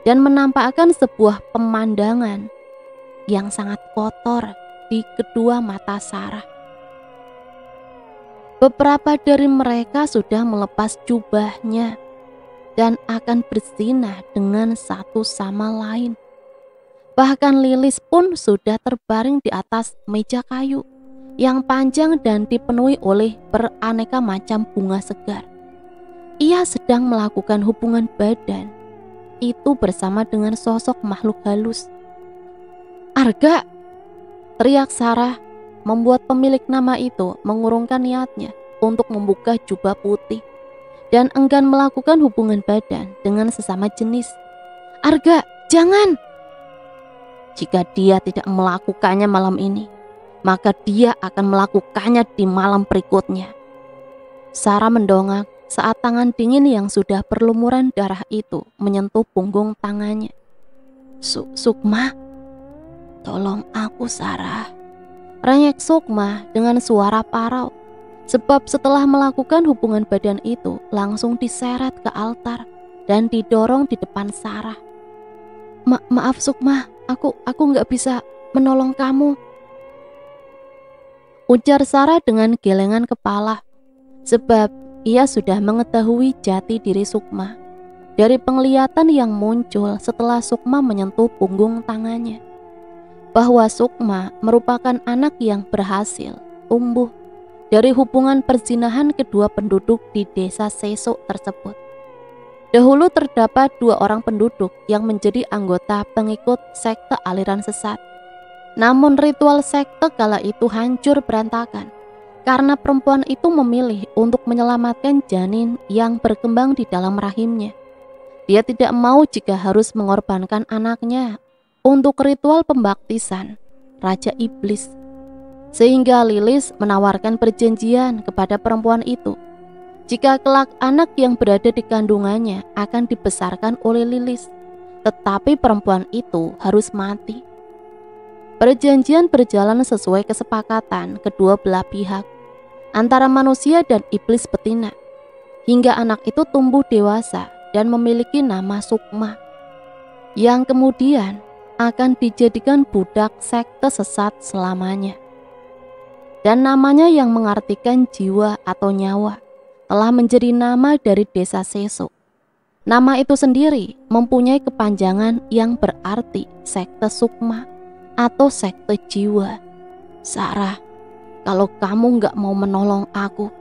dan menampakkan sebuah pemandangan yang sangat kotor di kedua mata Sarah. Beberapa dari mereka sudah melepas jubahnya dan akan berzinah dengan satu sama lain. Bahkan Lilis pun sudah terbaring di atas meja kayu yang panjang dan dipenuhi oleh beraneka macam bunga segar. Ia sedang melakukan hubungan badan itu bersama dengan sosok makhluk halus. "Arga!" teriak Sarah, membuat pemilik nama itu mengurungkan niatnya untuk membuka jubah putih dan enggan melakukan hubungan badan dengan sesama jenis. "Arga, jangan!" Jika dia tidak melakukannya malam ini, maka dia akan melakukannya di malam berikutnya. Sarah mendongak saat tangan dingin yang sudah berlumuran darah itu menyentuh punggung tangannya. Sukma, tolong aku, Sarah," rengek Sukma dengan suara parau, sebab setelah melakukan hubungan badan itu langsung diseret ke altar dan didorong di depan Sarah. Maaf Sukma, aku nggak bisa menolong kamu," ujar Sarah dengan gelengan kepala, sebab ia sudah mengetahui jati diri Sukma dari penglihatan yang muncul setelah Sukma menyentuh punggung tangannya, bahwa Sukma merupakan anak yang berhasil tumbuh dari hubungan perzinahan kedua penduduk di desa Sesok tersebut. Dahulu terdapat 2 orang penduduk yang menjadi anggota pengikut sekte aliran sesat. Namun ritual sekte kala itu hancur berantakan karena perempuan itu memilih untuk menyelamatkan janin yang berkembang di dalam rahimnya. Dia tidak mau jika harus mengorbankan anaknya untuk ritual pembaptisan Raja Iblis. Sehingga Lilis menawarkan perjanjian kepada perempuan itu. Jika kelak anak yang berada di kandungannya akan dibesarkan oleh Lilis, tetapi perempuan itu harus mati. Perjanjian berjalan sesuai kesepakatan kedua belah pihak antara manusia dan iblis betina, hingga anak itu tumbuh dewasa dan memiliki nama Sukma, yang kemudian akan dijadikan budak sekte sesat selamanya. Dan namanya yang mengartikan jiwa atau nyawa telah menjadi nama dari desa Sesok. Nama itu sendiri mempunyai kepanjangan yang berarti sekte Sukma atau sekte jiwa. Sarah, kalau kamu gak mau menolong aku,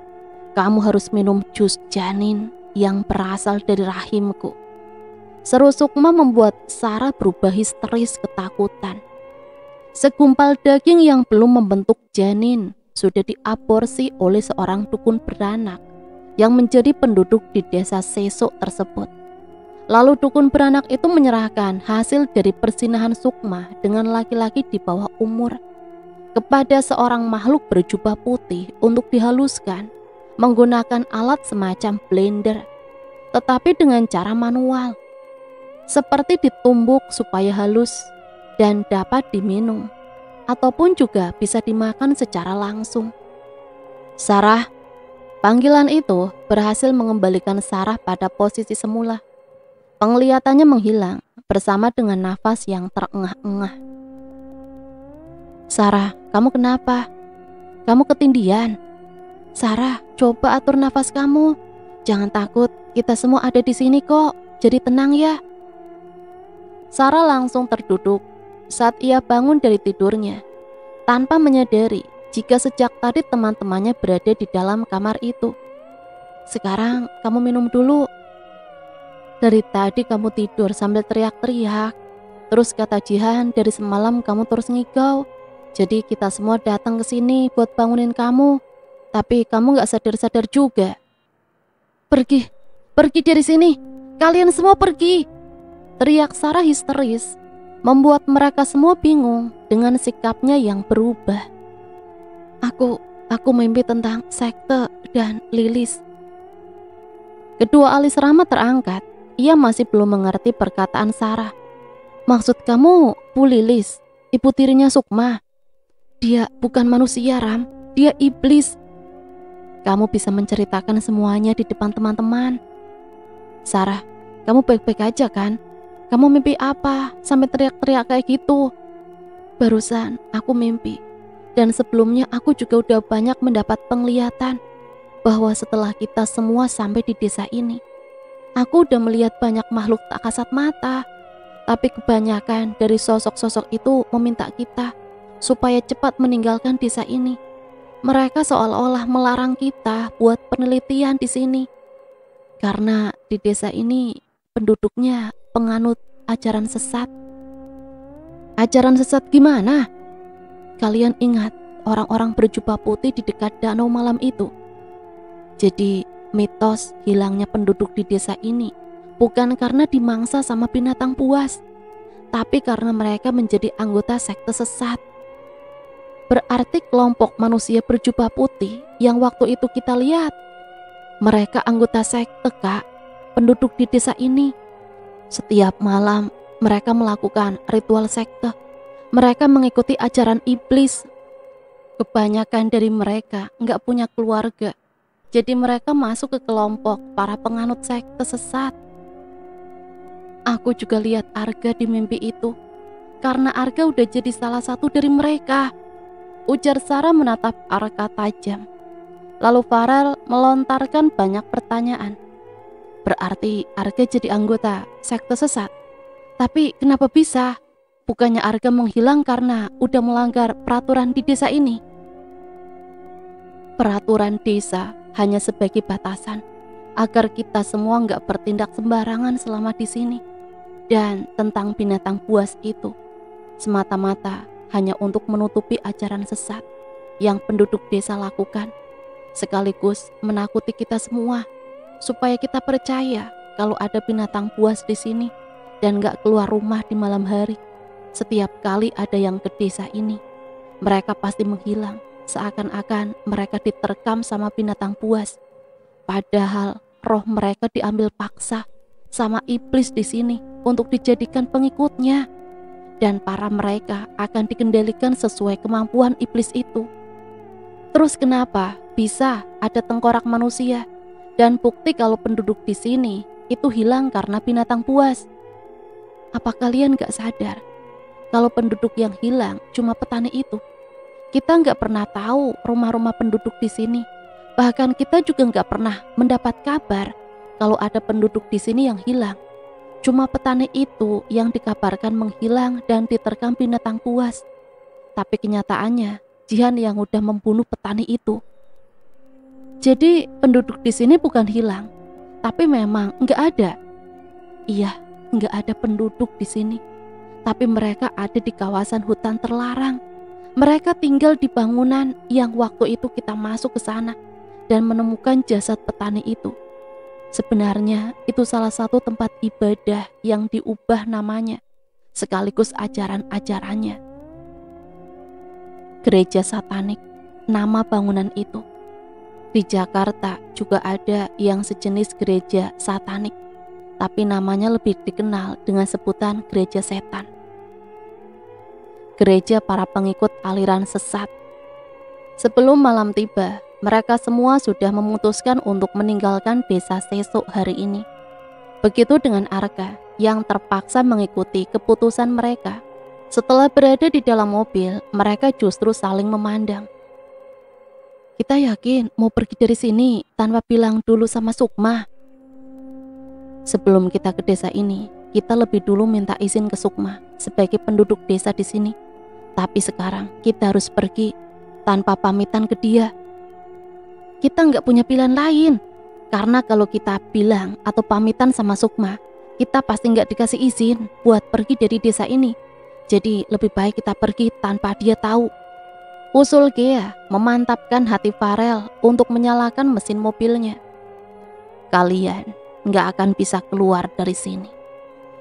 kamu harus minum jus janin yang berasal dari rahimku. Seru Sukma membuat Sarah berubah histeris ketakutan. Segumpal daging yang belum membentuk janin sudah diaborsi oleh seorang dukun beranak yang menjadi penduduk di desa Sesok tersebut. Lalu dukun beranak itu menyerahkan hasil dari persinahan Sukma dengan laki-laki di bawah umur kepada seorang makhluk berjubah putih untuk dihaluskan menggunakan alat semacam blender, tetapi dengan cara manual, seperti ditumbuk supaya halus dan dapat diminum, ataupun juga bisa dimakan secara langsung. Sarah, panggilan itu berhasil mengembalikan Sarah pada posisi semula. Penglihatannya menghilang bersama dengan nafas yang terengah-engah. "Sarah, kamu kenapa? Kamu ketindihan? Sarah, coba atur nafas kamu. Jangan takut, kita semua ada di sini kok. Jadi tenang ya." Sarah langsung terduduk saat ia bangun dari tidurnya, tanpa menyadari jika sejak tadi teman-temannya berada di dalam kamar itu. "Sekarang kamu minum dulu. Dari tadi kamu tidur sambil teriak-teriak. Terus kata Jihan, dari semalam kamu terus ngigau. Jadi kita semua datang ke sini buat bangunin kamu. Tapi kamu gak sadar-sadar juga. Pergi dari sini. Kalian semua pergi," Teriak Sarah histeris, membuat mereka semua bingung dengan sikapnya yang berubah. Aku mimpi tentang sekte dan Lilis. Kedua alis Rama terangkat. Ia masih belum mengerti perkataan Sarah. Maksud kamu Bu Lilis, ibu tirinya Sukma? Dia bukan manusia, Ram. Dia iblis. Kamu bisa menceritakan semuanya di depan teman-teman. Sarah, kamu baik-baik aja kan? Kamu mimpi apa sampai teriak-teriak kayak gitu? Barusan aku mimpi. Dan sebelumnya aku juga udah banyak mendapat penglihatan bahwa setelah kita semua sampai di desa ini, aku udah melihat banyak makhluk tak kasat mata. Tapi kebanyakan dari sosok-sosok itu meminta kita supaya cepat meninggalkan desa ini. Mereka seolah-olah melarang kita buat penelitian di sini. Karena di desa ini penduduknya penganut ajaran sesat. Ajaran sesat gimana? Kalian ingat orang-orang berjubah putih di dekat danau malam itu? Jadi mitos hilangnya penduduk di desa ini bukan karena dimangsa sama binatang buas, tapi karena mereka menjadi anggota sekte sesat. Berarti kelompok manusia berjubah putih yang waktu itu kita lihat, mereka anggota sekte, Kak, penduduk di desa ini. Setiap malam mereka melakukan ritual sekte. Mereka mengikuti ajaran iblis. Kebanyakan dari mereka nggak punya keluarga. Jadi mereka masuk ke kelompok para penganut sekte sesat. Aku juga lihat Arga di mimpi itu. Karena Arga udah jadi salah satu dari mereka. Ujar Sarah menatap Arga tajam. Lalu Farel melontarkan banyak pertanyaan. Berarti Arga jadi anggota sekte sesat. Tapi kenapa bisa? Bukannya Arga menghilang karena udah melanggar peraturan di desa ini? Peraturan desa hanya sebagai batasan agar kita semua nggak bertindak sembarangan selama di sini. Dan tentang binatang buas itu semata-mata hanya untuk menutupi ajaran sesat yang penduduk desa lakukan, sekaligus menakuti kita semua supaya kita percaya kalau ada binatang buas di sini dan nggak keluar rumah di malam hari. Setiap kali ada yang ke desa ini, mereka pasti menghilang, seakan-akan mereka diterkam sama binatang buas. Padahal roh mereka diambil paksa sama iblis di sini untuk dijadikan pengikutnya. Dan para mereka akan dikendalikan sesuai kemampuan iblis itu. Terus kenapa bisa ada tengkorak manusia dan bukti kalau penduduk di sini itu hilang karena binatang buas? Apa kalian gak sadar kalau penduduk yang hilang cuma petani itu? Kita nggak pernah tahu rumah-rumah penduduk di sini. Bahkan kita juga nggak pernah mendapat kabar kalau ada penduduk di sini yang hilang. Cuma petani itu yang dikabarkan menghilang dan diterkam binatang buas. Tapi kenyataannya Jihan yang udah membunuh petani itu. Jadi penduduk di sini bukan hilang, tapi memang nggak ada. Iya, nggak ada penduduk di sini. Tapi mereka ada di kawasan hutan terlarang. Mereka tinggal di bangunan yang waktu itu kita masuk ke sana dan menemukan jasad petani itu. Sebenarnya itu salah satu tempat ibadah yang diubah namanya, sekaligus ajaran-ajarannya. Gereja satanik, nama bangunan itu. Di Jakarta juga ada yang sejenis gereja satanik, tapi namanya lebih dikenal dengan sebutan gereja setan. Gereja para pengikut aliran sesat. Sebelum malam tiba, mereka semua sudah memutuskan untuk meninggalkan desa Sesuk hari ini. Begitu dengan Arga yang terpaksa mengikuti keputusan mereka. Setelah berada di dalam mobil, mereka justru saling memandang. Kita yakin mau pergi dari sini tanpa bilang dulu sama Sukma. Sebelum kita ke desa ini, kita lebih dulu minta izin ke Sukma sebagai penduduk desa di sini. Tapi sekarang kita harus pergi tanpa pamitan ke dia. Kita nggak punya pilihan lain. Karena kalau kita bilang atau pamitan sama Sukma, kita pasti nggak dikasih izin buat pergi dari desa ini. Jadi lebih baik kita pergi tanpa dia tahu. Usul Gea memantapkan hati Farel untuk menyalakan mesin mobilnya. Kalian nggak akan bisa keluar dari sini.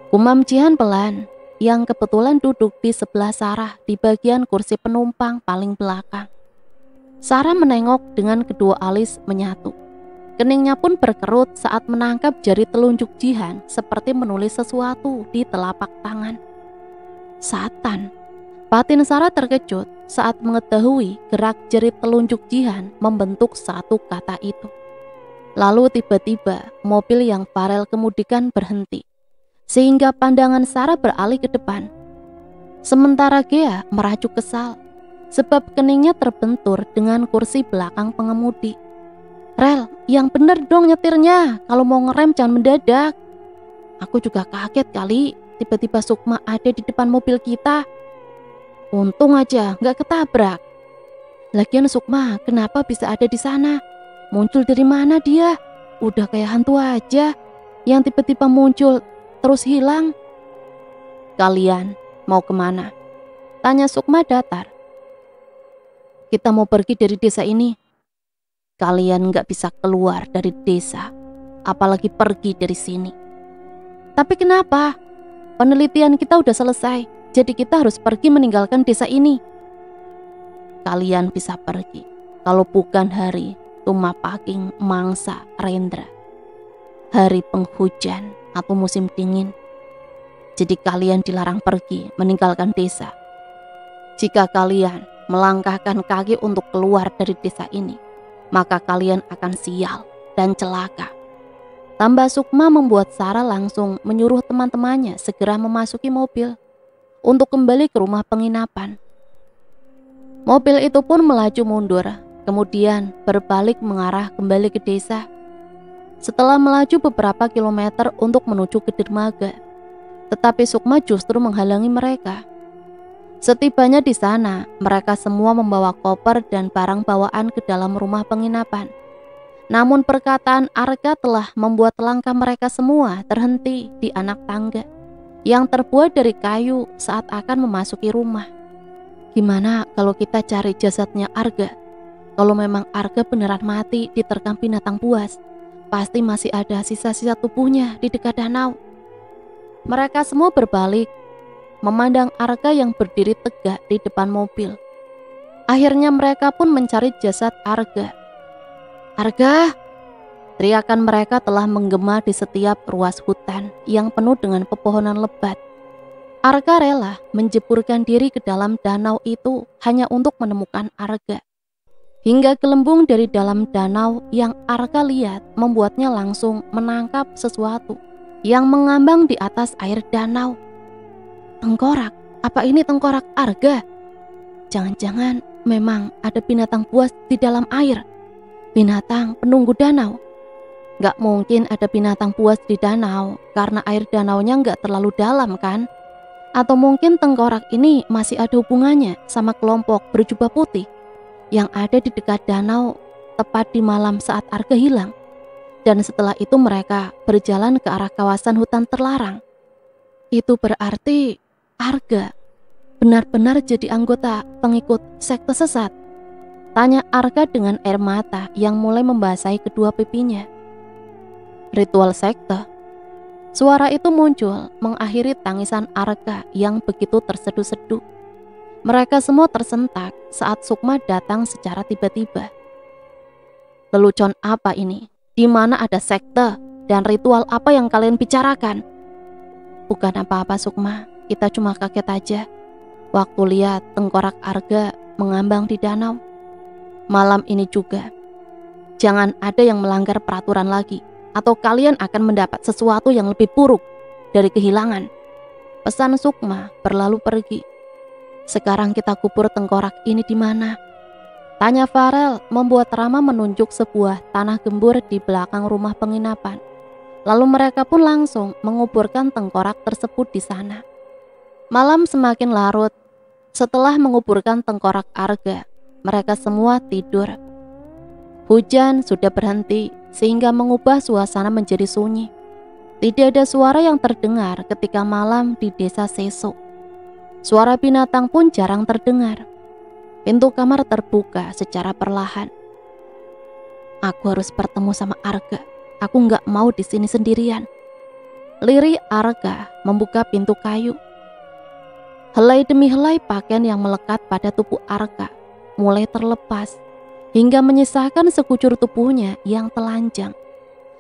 Gumam Jihan pelan, yang kebetulan duduk di sebelah Sarah di bagian kursi penumpang paling belakang. Sarah menengok dengan kedua alis menyatu. Keningnya pun berkerut saat menangkap jari telunjuk Jihan seperti menulis sesuatu di telapak tangan. Satan. Batin Sarah terkejut saat mengetahui gerak jari telunjuk Jihan membentuk satu kata itu. Lalu tiba-tiba mobil yang Farel kemudikan berhenti, sehingga pandangan Sarah beralih ke depan. Sementara Gea merajuk kesal, sebab keningnya terbentur dengan kursi belakang pengemudi. Rel, yang bener dong nyetirnya, kalau mau ngerem jangan mendadak. Aku juga kaget kali, tiba-tiba Sukma ada di depan mobil kita. Untung aja nggak ketabrak. Lagian Sukma kenapa bisa ada di sana? Muncul dari mana dia? Udah kayak hantu aja, yang tiba-tiba muncul terus hilang. Kalian mau kemana? Tanya Sukma datar. Kita mau pergi dari desa ini. Kalian nggak bisa keluar dari desa, apalagi pergi dari sini. Tapi kenapa? Penelitian kita udah selesai, jadi kita harus pergi meninggalkan desa ini. Kalian bisa pergi, kalau bukan hari Tumapaking Mangsa Rendra, hari penghujan atau musim dingin. Jadi kalian dilarang pergi meninggalkan desa. Jika kalian melangkahkan kaki untuk keluar dari desa ini, maka kalian akan sial dan celaka. Tambah Sukma membuat Sarah langsung menyuruh teman-temannya segera memasuki mobil untuk kembali ke rumah penginapan. Mobil itu pun melaju mundur, kemudian berbalik mengarah kembali ke desa. Setelah melaju beberapa kilometer untuk menuju ke dermaga, tetapi Sukma justru menghalangi mereka. Setibanya di sana, mereka semua membawa koper dan barang bawaan ke dalam rumah penginapan. Namun perkataan Arga telah membuat langkah mereka semua terhenti di anak tangga yang terbuat dari kayu saat akan memasuki rumah. Gimana kalau kita cari jasadnya Arga? Kalau memang Arga beneran mati diterkam binatang buas, pasti masih ada sisa-sisa tubuhnya di dekat danau. Mereka semua berbalik memandang Arga yang berdiri tegak di depan mobil. Akhirnya mereka pun mencari jasad Arga. Arga! Teriakan mereka telah menggema di setiap ruas hutan yang penuh dengan pepohonan lebat. Arga rela menjeburkan diri ke dalam danau itu hanya untuk menemukan Arga. Hingga gelembung dari dalam danau yang Arga lihat membuatnya langsung menangkap sesuatu yang mengambang di atas air danau. Tengkorak, apa ini tengkorak Arga? Jangan-jangan memang ada binatang buas di dalam air. Binatang penunggu danau. Gak mungkin ada binatang buas di danau karena air danaunya gak terlalu dalam kan? Atau mungkin tengkorak ini masih ada hubungannya sama kelompok berjubah putih yang ada di dekat danau tepat di malam saat Arga hilang. Dan setelah itu mereka berjalan ke arah kawasan hutan terlarang. Itu berarti Arga benar-benar jadi anggota pengikut sekte sesat? Tanya Arga dengan air mata yang mulai membasahi kedua pipinya. Ritual sekte? Suara itu muncul mengakhiri tangisan Arga yang begitu terseduh-seduh. Mereka semua tersentak saat Sukma datang secara tiba-tiba. Lelucon apa ini? Di mana ada sekte dan ritual apa yang kalian bicarakan? Bukan apa-apa Sukma. Kita cuma kaget aja waktu lihat tengkorak Arga mengambang di danau. Malam ini juga, jangan ada yang melanggar peraturan lagi, atau kalian akan mendapat sesuatu yang lebih buruk dari kehilangan. Pesan Sukma berlalu pergi. Sekarang kita kubur tengkorak ini di mana? Tanya Farel membuat Rama menunjuk sebuah tanah gembur di belakang rumah penginapan. Lalu mereka pun langsung menguburkan tengkorak tersebut di sana. Malam semakin larut. Setelah menguburkan tengkorak Arga, mereka semua tidur. Hujan sudah berhenti sehingga mengubah suasana menjadi sunyi. Tidak ada suara yang terdengar ketika malam di desa Seso. Suara binatang pun jarang terdengar. Pintu kamar terbuka secara perlahan. Aku harus bertemu sama Arga. Aku nggak mau di sini sendirian. Lirih Arka membuka pintu kayu. Helai demi helai pakaian yang melekat pada tubuh Arka mulai terlepas hingga menyisakan sekucur tubuhnya yang telanjang.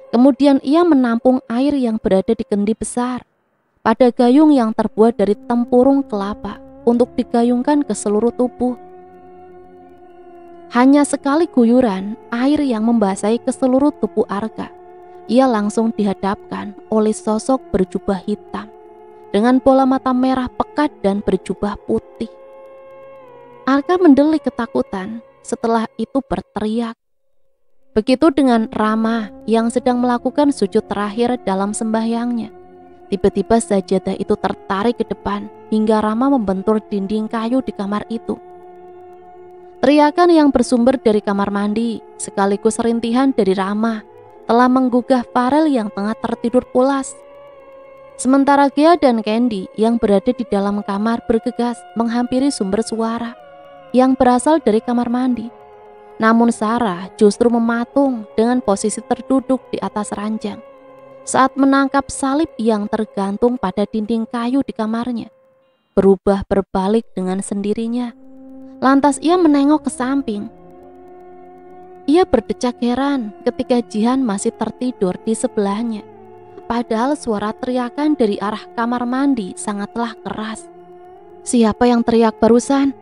Kemudian ia menampung air yang berada di kendi besar pada gayung yang terbuat dari tempurung kelapa untuk digayungkan ke seluruh tubuh. Hanya sekali guyuran air yang membasahi ke seluruh tubuh Arka, ia langsung dihadapkan oleh sosok berjubah hitam dengan bola mata merah pekat dan berjubah putih. Arka mendelik ketakutan, setelah itu berteriak. Begitu dengan Rama yang sedang melakukan sujud terakhir dalam sembahyangnya. Tiba-tiba sajadah itu tertarik ke depan hingga Rama membentur dinding kayu di kamar itu. Teriakan yang bersumber dari kamar mandi sekaligus rintihan dari Rama telah menggugah Farel yang tengah tertidur pulas. Sementara Gia dan Candy yang berada di dalam kamar bergegas menghampiri sumber suara yang berasal dari kamar mandi. Namun Sarah justru mematung dengan posisi terduduk di atas ranjang saat menangkap salib yang tergantung pada dinding kayu di kamarnya berubah berbalik dengan sendirinya. Lantas ia menengok ke samping. Ia berdecak heran ketika Jihan masih tertidur di sebelahnya. Padahal suara teriakan dari arah kamar mandi sangatlah keras. "Siapa yang teriak barusan?"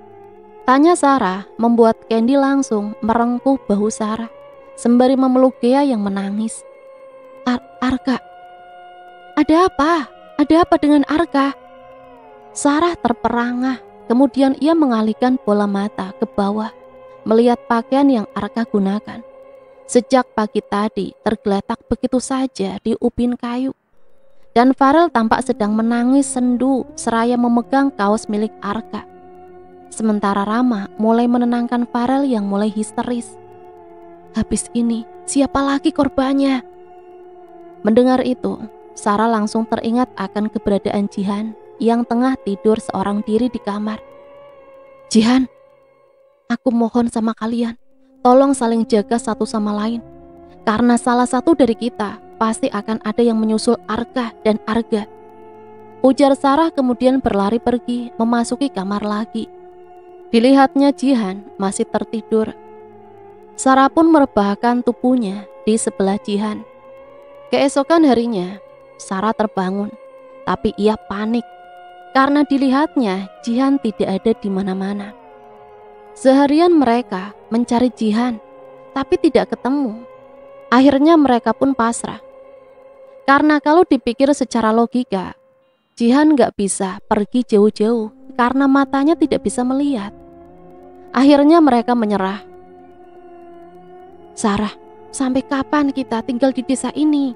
tanya Sarah, membuat Candy langsung merengkuh bahu Sarah sembari memeluk Gea yang menangis. Arka, ada apa? Ada apa dengan Arka? Sarah terperangah, kemudian ia mengalihkan bola mata ke bawah melihat pakaian yang Arka gunakan. Sejak pagi tadi tergeletak begitu saja di ubin kayu. Dan Farel tampak sedang menangis sendu seraya memegang kaos milik Arka. Sementara Rama mulai menenangkan Farel yang mulai histeris. Habis ini siapa lagi korbannya? Mendengar itu, Sarah langsung teringat akan keberadaan Jihan yang tengah tidur seorang diri di kamar. "Jihan, aku mohon sama kalian, tolong saling jaga satu sama lain. Karena salah satu dari kita pasti akan ada yang menyusul Arka dan Arga," ujar Sarah kemudian berlari pergi memasuki kamar lagi. Dilihatnya Jihan masih tertidur. Sarah pun merebahkan tubuhnya di sebelah Jihan. Keesokan harinya, Sarah terbangun, tapi ia panik karena dilihatnya Jihan tidak ada di mana-mana. Seharian mereka mencari Jihan, tapi tidak ketemu. Akhirnya mereka pun pasrah. Karena kalau dipikir secara logika, Jihan gak bisa pergi jauh-jauh karena matanya tidak bisa melihat. Akhirnya mereka menyerah. "Sarah, sampai kapan kita tinggal di desa ini?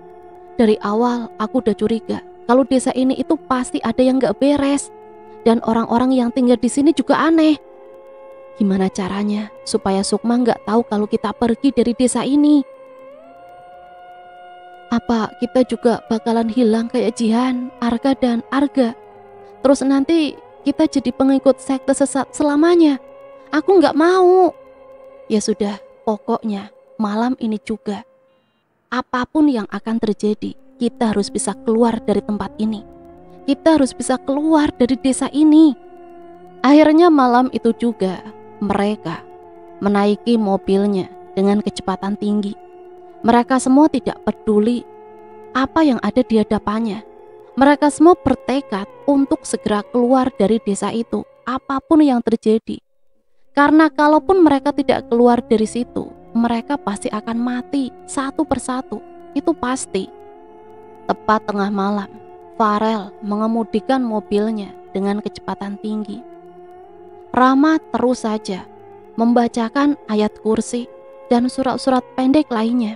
Dari awal aku udah curiga kalau desa ini itu pasti ada yang gak beres. Dan orang-orang yang tinggal di sini juga aneh. Gimana caranya supaya Sukma gak tahu kalau kita pergi dari desa ini? Apa kita juga bakalan hilang kayak Jihan, Arka dan Arga? Terus nanti kita jadi pengikut sekte sesat selamanya? Aku gak mau." Ya sudah, pokoknya malam ini juga, apapun yang akan terjadi, kita harus bisa keluar dari tempat ini. Kita harus bisa keluar dari desa ini. Akhirnya malam itu juga, mereka menaiki mobilnya dengan kecepatan tinggi. Mereka semua tidak peduli apa yang ada di hadapannya. Mereka semua bertekad untuk segera keluar dari desa itu, apapun yang terjadi. Karena kalaupun mereka tidak keluar dari situ, mereka pasti akan mati satu persatu, itu pasti. Tepat tengah malam, Farel mengemudikan mobilnya dengan kecepatan tinggi. Rama terus saja membacakan ayat kursi dan surat-surat pendek lainnya.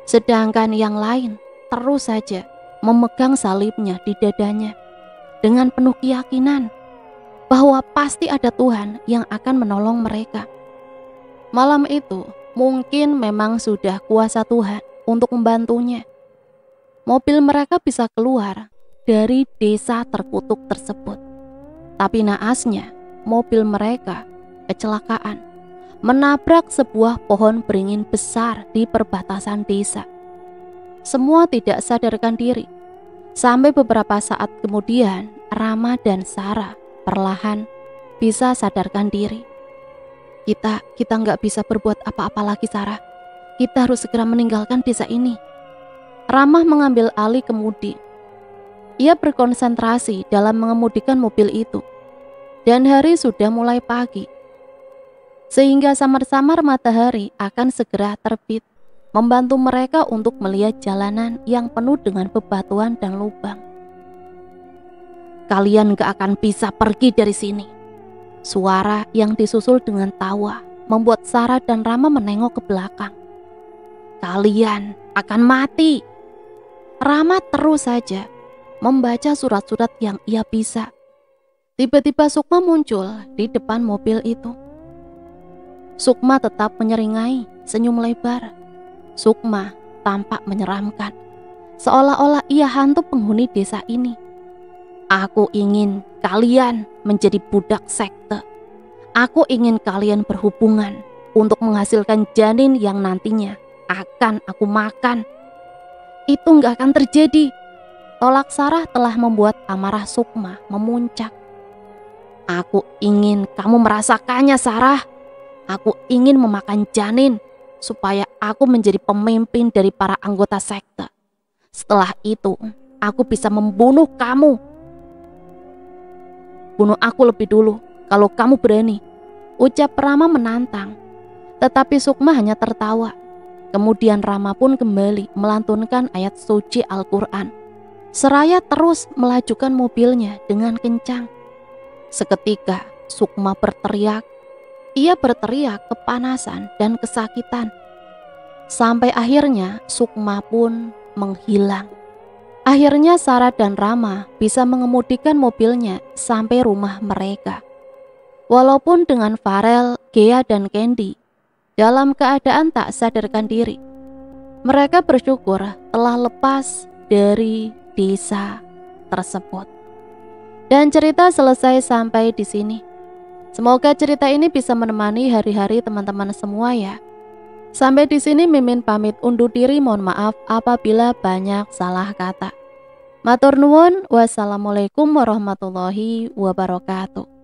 Sedangkan yang lain terus saja memegang salibnya di dadanya dengan penuh keyakinan bahwa pasti ada Tuhan yang akan menolong mereka. Malam itu mungkin memang sudah kuasa Tuhan untuk membantunya. Mobil mereka bisa keluar dari desa terkutuk tersebut. Tapi naasnya, mobil mereka kecelakaan, menabrak sebuah pohon beringin besar di perbatasan desa. Semua tidak sadarkan diri. Sampai beberapa saat kemudian, Rama dan Sarah perlahan bisa sadarkan diri. Kita nggak bisa berbuat apa-apa lagi, Sarah. Kita harus segera meninggalkan desa ini. Rama mengambil alih kemudi. Ia berkonsentrasi dalam mengemudikan mobil itu. Dan hari sudah mulai pagi. Sehingga samar-samar matahari akan segera terbit, membantu mereka untuk melihat jalanan yang penuh dengan bebatuan dan lubang. Kalian gak akan bisa pergi dari sini. Suara yang disusul dengan tawa membuat Sarah dan Rama menengok ke belakang. Kalian akan mati. Rama terus saja membaca surat-surat yang ia bisa. Tiba-tiba Sukma muncul di depan mobil itu. Sukma tetap menyeringai, senyum lebar. Sukma tampak menyeramkan, seolah-olah ia hantu penghuni desa ini. Aku ingin kalian menjadi budak sekte. Aku ingin kalian berhubungan untuk menghasilkan janin yang nantinya akan aku makan. Itu gak akan terjadi. Tolak Sarah telah membuat amarah Sukma memuncak. Aku ingin kamu merasakannya, Sarah. Aku ingin memakan janin supaya aku menjadi pemimpin dari para anggota sekte. Setelah itu, aku bisa membunuh kamu. Bunuh aku lebih dulu kalau kamu berani, ucap Rama menantang. Tetapi Sukma hanya tertawa. Kemudian Rama pun kembali melantunkan ayat suci Al-Quran. Seraya terus melajukan mobilnya dengan kencang. Seketika Sukma berteriak. Ia berteriak kepanasan dan kesakitan. Sampai akhirnya Sukma pun menghilang. Akhirnya Sarah dan Rama bisa mengemudikan mobilnya sampai rumah mereka. Walaupun dengan Farel, Gea dan Candy dalam keadaan tak sadarkan diri. Mereka bersyukur telah lepas dari desa tersebut. Dan cerita selesai sampai di sini. Semoga cerita ini bisa menemani hari-hari teman-teman semua ya. Sampai di sini Mimin pamit undur diri, mohon maaf apabila banyak salah kata. Matur nuwun, wassalamualaikum warahmatullahi wabarakatuh.